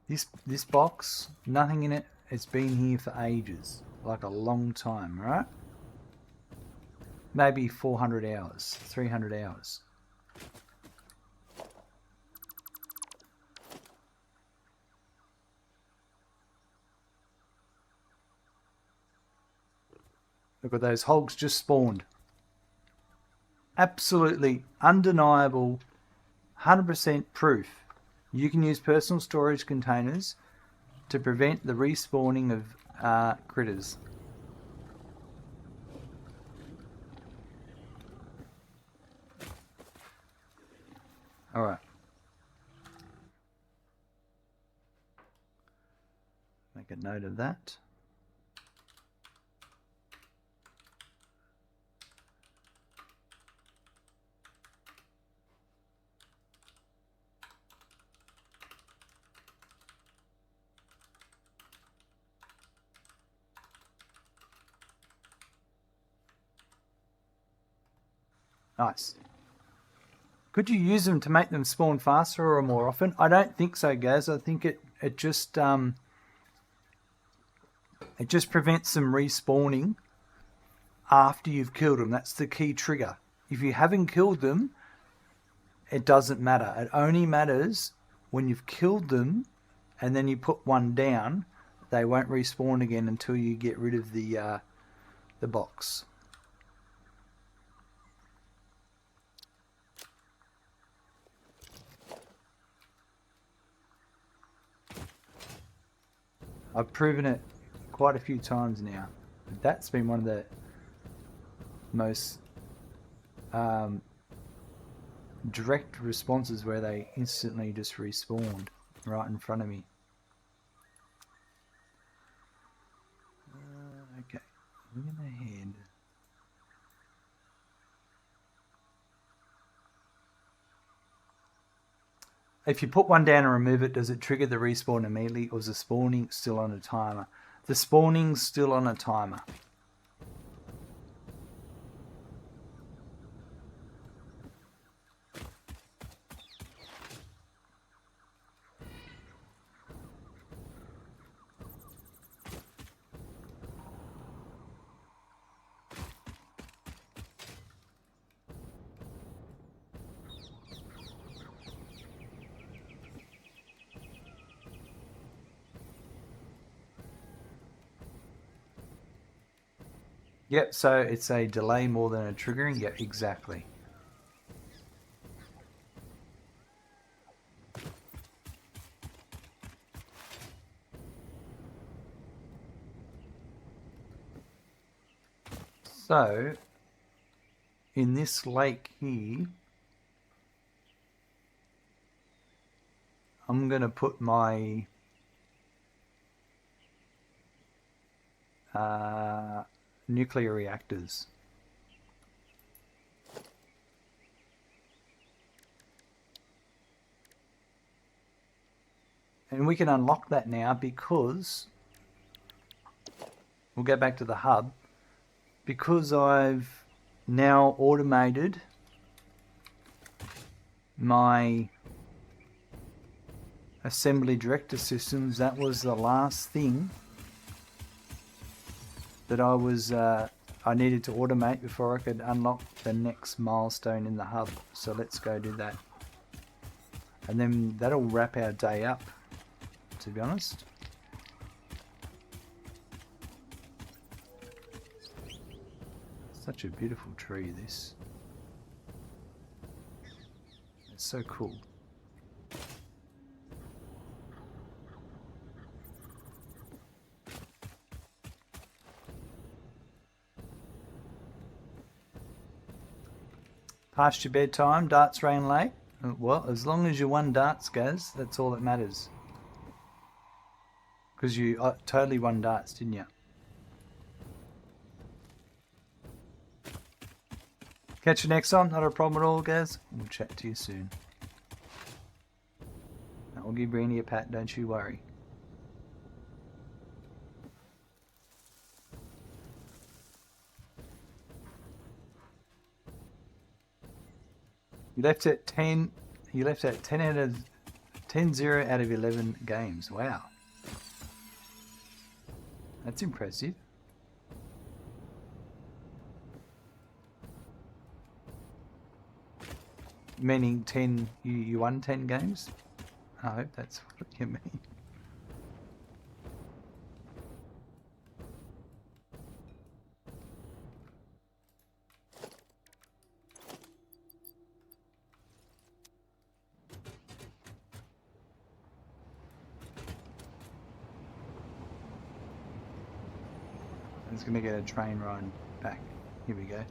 This box, nothing in it. It's been here for ages, like a long time, right? Maybe 400 hours, 300 hours. Look at those hogs just spawned. Absolutely undeniable, 100% proof. You can use personal storage containers to prevent the respawning of critters. Alright. Make a note of that. Nice. Could you use them to make them spawn faster or more often? I don't think so, Gaz. I think it just prevents them respawning after you've killed them. That's the key trigger. If you haven't killed them, it doesn't matter. It only matters when you've killed them and then you put one down. They won't respawn again until you get rid of the box. I've proven it quite a few times now. That's been one of the most direct responses where they instantly just respawned right in front of me. Okay, we're gonna head. If you put one down and remove it, does it trigger the respawn immediately, or is the spawning still on a timer? The spawning's still on a timer. Yep, so it's a delay more than a triggering. Yep, exactly. So, in this lake here, I'm going to put my nuclear reactors. And we can unlock that now because we'll go back to the hub, because I've now automated my assembly director systems. That was the last thing that I needed to automate before I could unlock the next milestone in the hub. So let's go do that. And then that'll wrap our day up, to be honest. Such a beautiful tree, this. It's so cool. Past your bedtime, darts rain late. Well, as long as you won darts, Gaz, that's all that matters. Because you totally won darts, didn't you? Catch you next time. Not a problem at all, Gaz. We'll chat to you soon. I'll give Brandy a pat, don't you worry. You left at 10. You left at 10 out of 10-0 out of 11 games. Wow. That's impressive. Meaning 10, you won 10 games? I hope that's what you mean. It's going to get a train ride back. Here we go.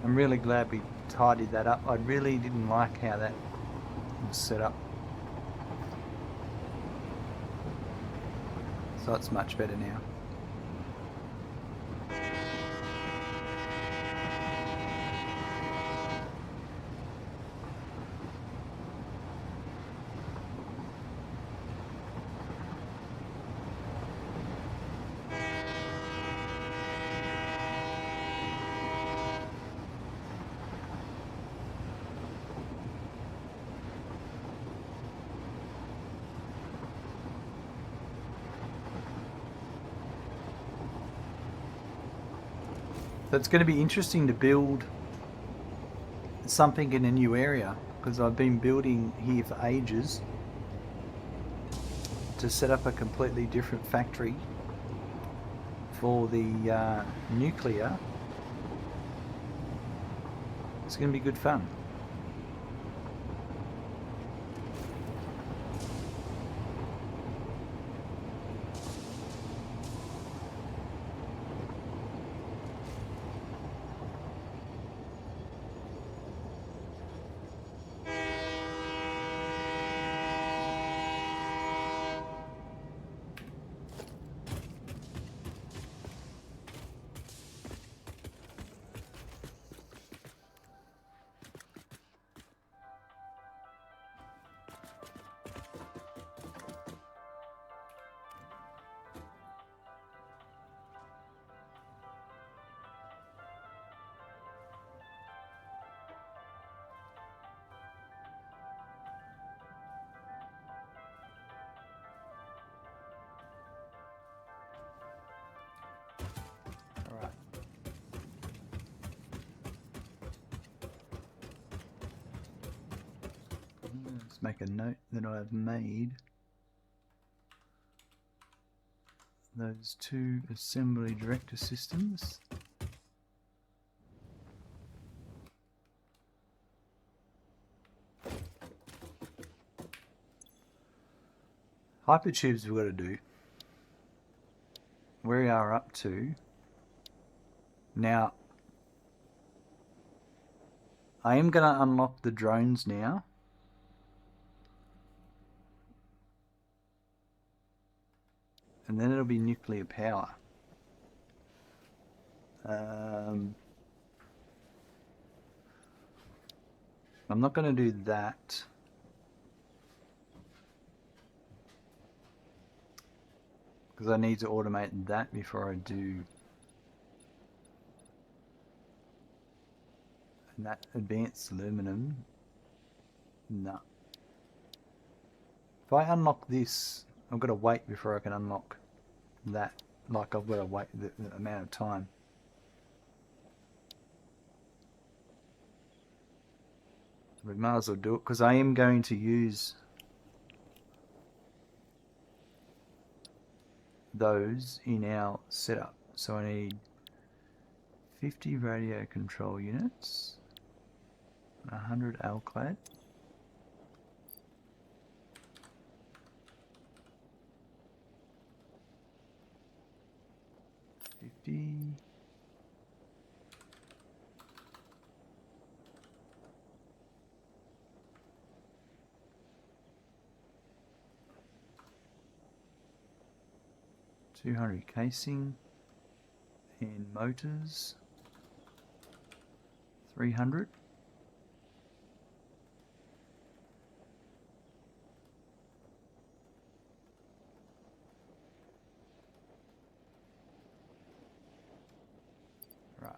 I'm really glad we tidied that up. I really didn't like how that was set up. So it's much better now. So it's going to be interesting to build something in a new area, because I've been building here for ages to set up a completely different factory for the nuclear. It's going to be good fun. Alright. Let's make a note that I've made those two assembly director systems. Hypertubes we've got to do. We are up to now. I am going to unlock the drones now. And then it'll be nuclear power. I'm not going to do that. Because I need to automate that before I do. And that advanced aluminum. No. If I unlock this, I've got to wait before I can unlock that. Like I've got to wait the amount of time. We might as well do it because I am going to use those in our setup. So I need 50 radio control units, 100 alclad, 50. $200 casing and motors, 300. Right.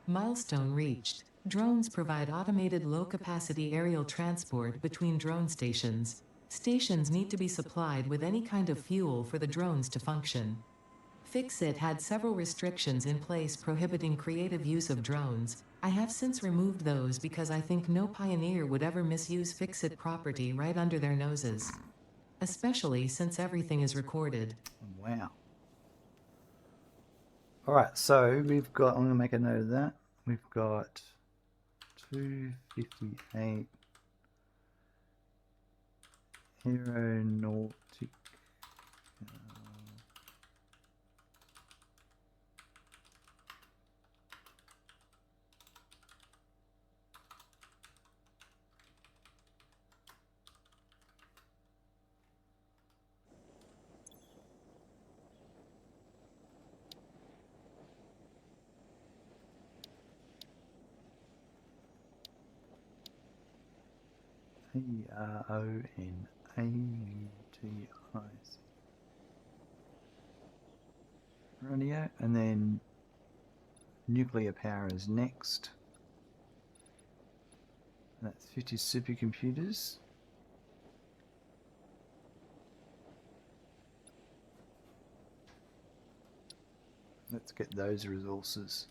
Milestone reached. Drones provide automated low-capacity aerial transport between drone stations. Stations need to be supplied with any kind of fuel for the drones to function. Fixit had several restrictions in place prohibiting creative use of drones. I have since removed those because I think no pioneer would ever misuse Fixit property right under their noses. Especially since everything is recorded. Wow. Alright, so we've got, I'm going to make a note of that. We've got 258 aeronautic ARONAUTIC radio, and then nuclear power is next. That's 50 supercomputers. Let's get those resources.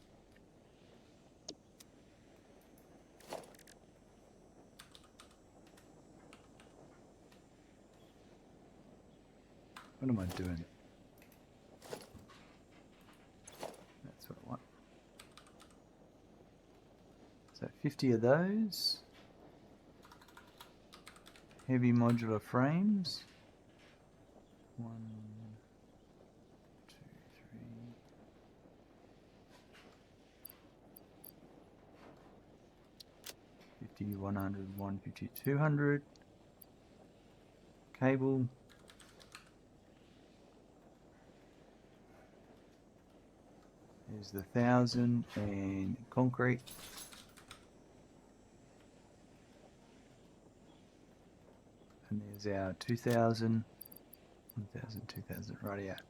What am I doing? That's what I want. So 50 of those. Heavy modular frames. 1, 2, 3. 50, 100, 150, 200. Cable. There's the 1,000 and concrete. And there's our 2,000, 1,000, 2,000, right out.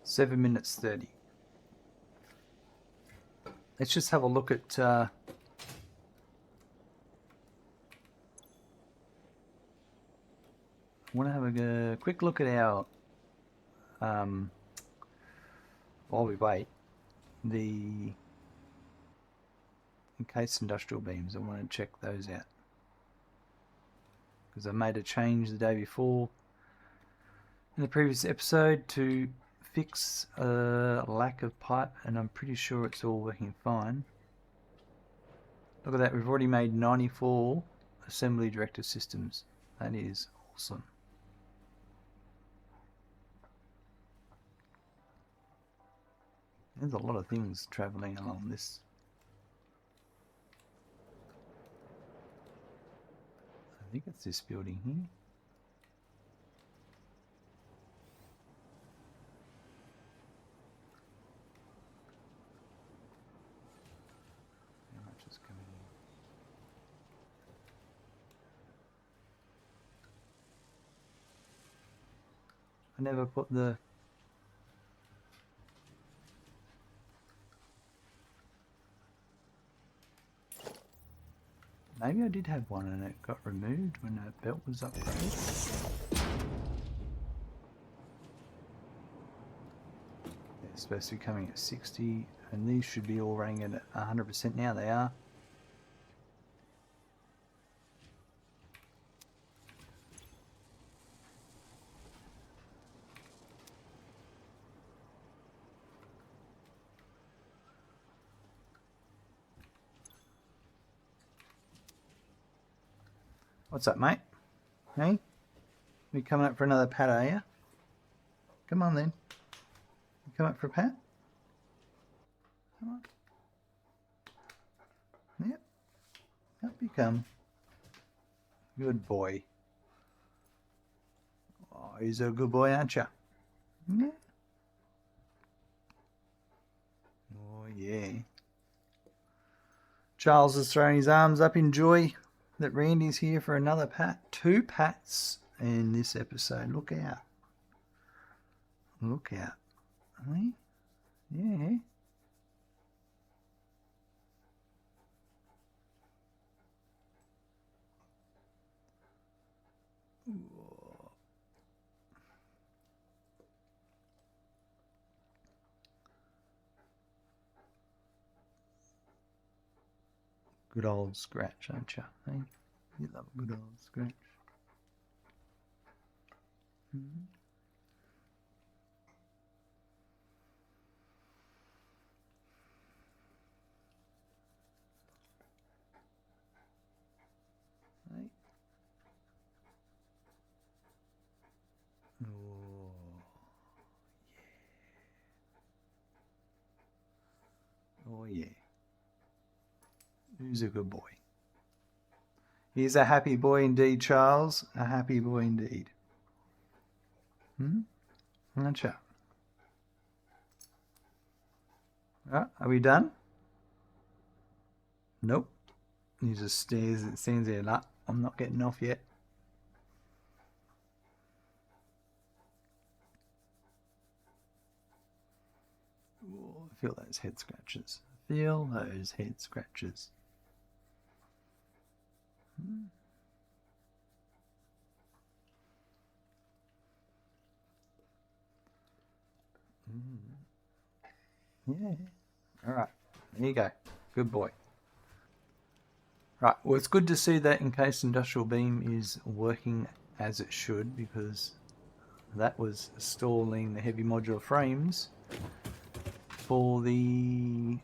7 minutes 30. Let's just have a look at I want to have a quick look at our while we wait, the encased industrial beams. I want to check those out because I made a change the day before in the previous episode to fix a lack of pipe, and I'm pretty sure it's all working fine. Look at that, we've already made 94 assembly directed systems. That is awesome. There's a lot of things travelling along this. I think it's this building here. How much is coming in? I never put the... Maybe I did have one and it got removed when the belt was upgraded. They're supposed to be coming at 60, and these should be all running at 100% now. They are. What's up, mate? Hey? You coming up for another pat, are you? Come on then. You come up for a pat? Come on. Yep. Up you come. Good boy. Oh, he's a good boy, aren't you? Yeah. Oh, yeah. Charles is throwing his arms up in joy that Randy's here for another pat. 2 pats in this episode. Look out. Look out. Hey? Yeah. Good old scratch, aren't you? Hey? You love a good old scratch. Mm-hmm. Hey? Oh, yeah. Oh, yeah. Who's a good boy? He's a happy boy indeed, Charles. A happy boy indeed. Aren't you? Are we done? Nope. He just stands there like, I'm not getting off yet. Oh, Feel those head scratches. Feel those head scratches. Yeah. All right. There you go. Good boy. Right. Well, it's good to see that encased industrial beam is working as it should, because that was stalling the heavy modular frames for the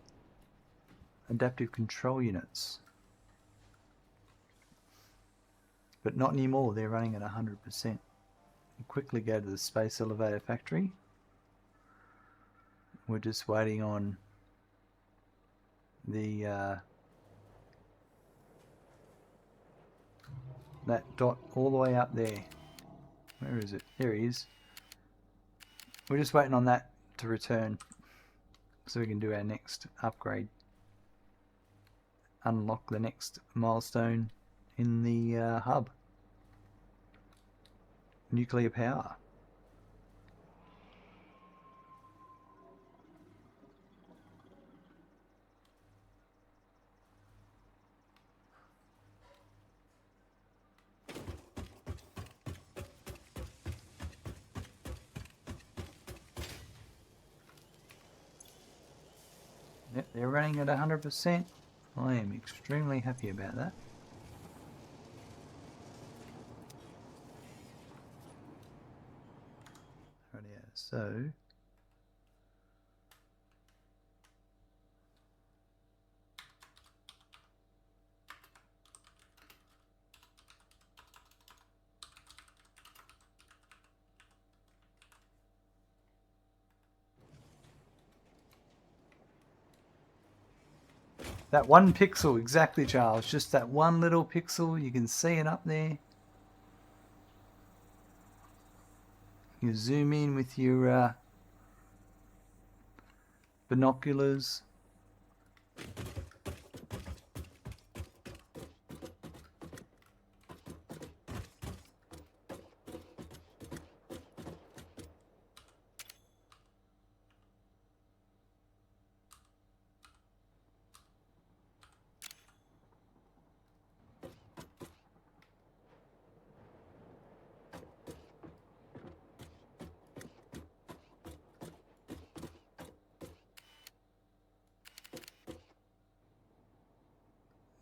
adaptive control units. But not anymore. They're running at 100%. We'll quickly go to the space elevator factory. We're just waiting on the that dot all the way up there. Where is it? There he is. We're just waiting on that to return so we can do our next upgrade. Unlock the next milestone in the hub. Nuclear power. Yep, they're running at 100%. I am extremely happy about that. Rightio, so that one pixel, exactly, Charles. Just that one little pixel. You can see it up there. You zoom in with your binoculars.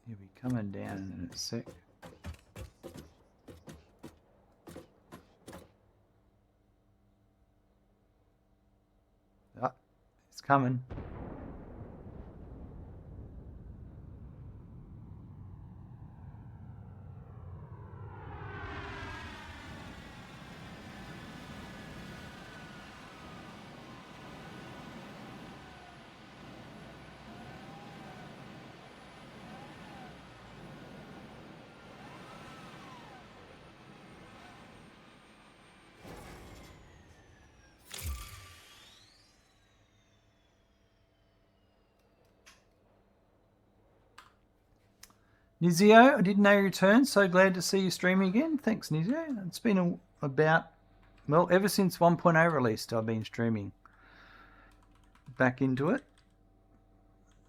He'll be coming down in a sec. Ah, it's coming. Nizio, I didn't know you returned. So glad to see you streaming again. Thanks, Nizio. It's been about, well, ever since 1.0 released, I've been streaming back into it.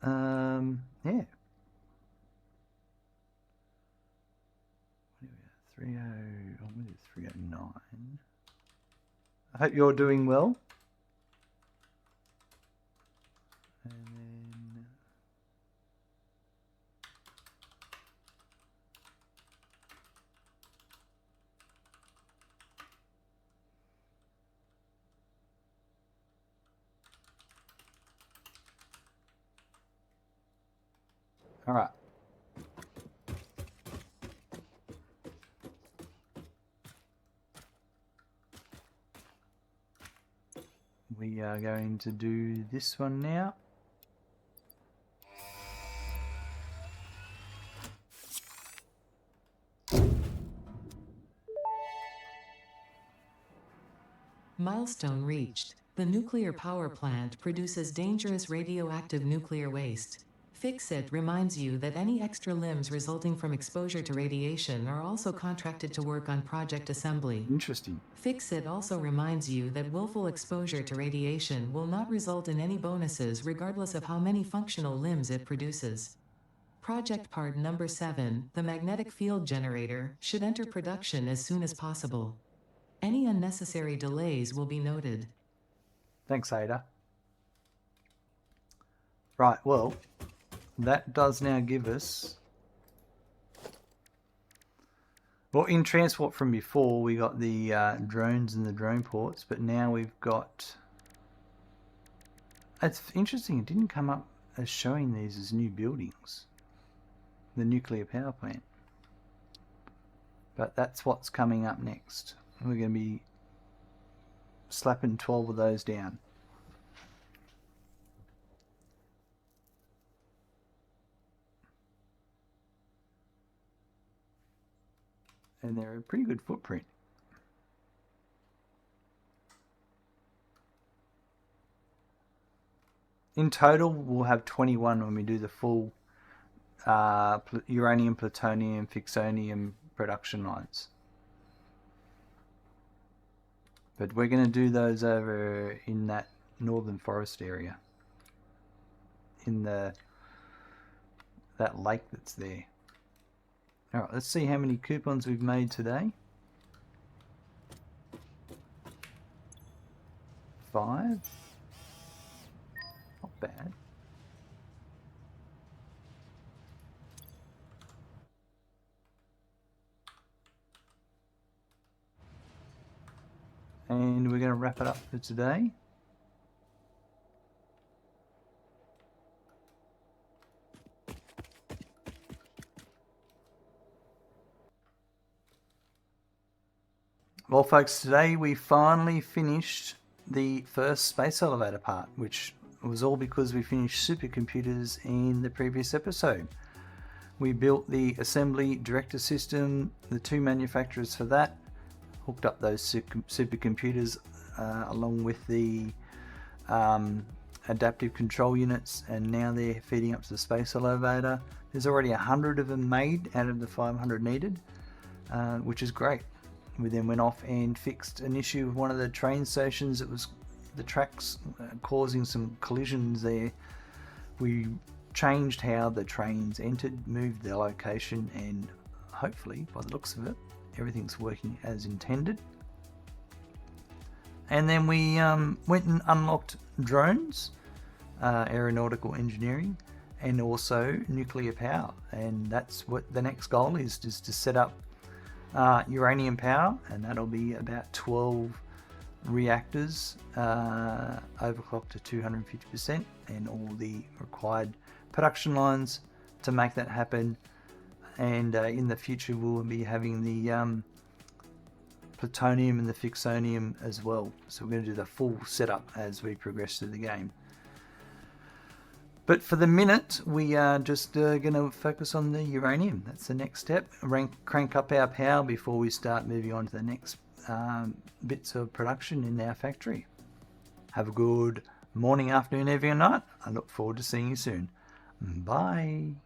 Yeah. 309. I hope you're doing well. And then all right. We are going to do this one now. Milestone reached. The nuclear power plant produces dangerous radioactive nuclear waste. Fix-It reminds you that any extra limbs resulting from exposure to radiation are also contracted to work on Project Assembly. Interesting. Fix-It also reminds you that willful exposure to radiation will not result in any bonuses regardless of how many functional limbs it produces. Project part number 7, the magnetic field generator, should enter production as soon as possible. Any unnecessary delays will be noted. Thanks, Ada. Right, well, that does now give us... Well, in transport from before, we got the drones and the drone ports, but now we've got... It's interesting, it didn't come up as showing these as new buildings. The nuclear power plant. But that's what's coming up next. We're going to be slapping 12 of those down. And they're a pretty good footprint. In total, we'll have 21 when we do the full uranium, plutonium, fixonium production lines. But we're going to do those over in that northern forest area. In that lake that's there. Alright, let's see how many coupons we've made today. 5. Not bad. And we're going to wrap it up for today. Well, folks, today we finally finished the first space elevator part, which was all because we finished supercomputers in the previous episode. We built the assembly director system, the 2 manufacturers for that, hooked up those supercomputers along with the adaptive control units, and now they're feeding up to the space elevator. There's already 100 of them made out of the 500 needed, which is great. We then went off and fixed an issue with one of the train stations. It was the tracks causing some collisions there. We changed how the trains entered, moved their location, and hopefully, by the looks of it, everything's working as intended. And then we went and unlocked drones, aeronautical engineering, and also nuclear power. And that's what the next goal is to set up uranium power, and that'll be about 12 reactors overclocked to 250%, and all the required production lines to make that happen. And in the future we'll be having the plutonium and the fixonium as well. So we're going to do the full setup as we progress through the game. But for the minute, we are just going to focus on the uranium. That's the next step. Crank up our power before we start moving on to the next bits of production in our factory. Have a good morning, afternoon, evening, and night. I look forward to seeing you soon. Bye.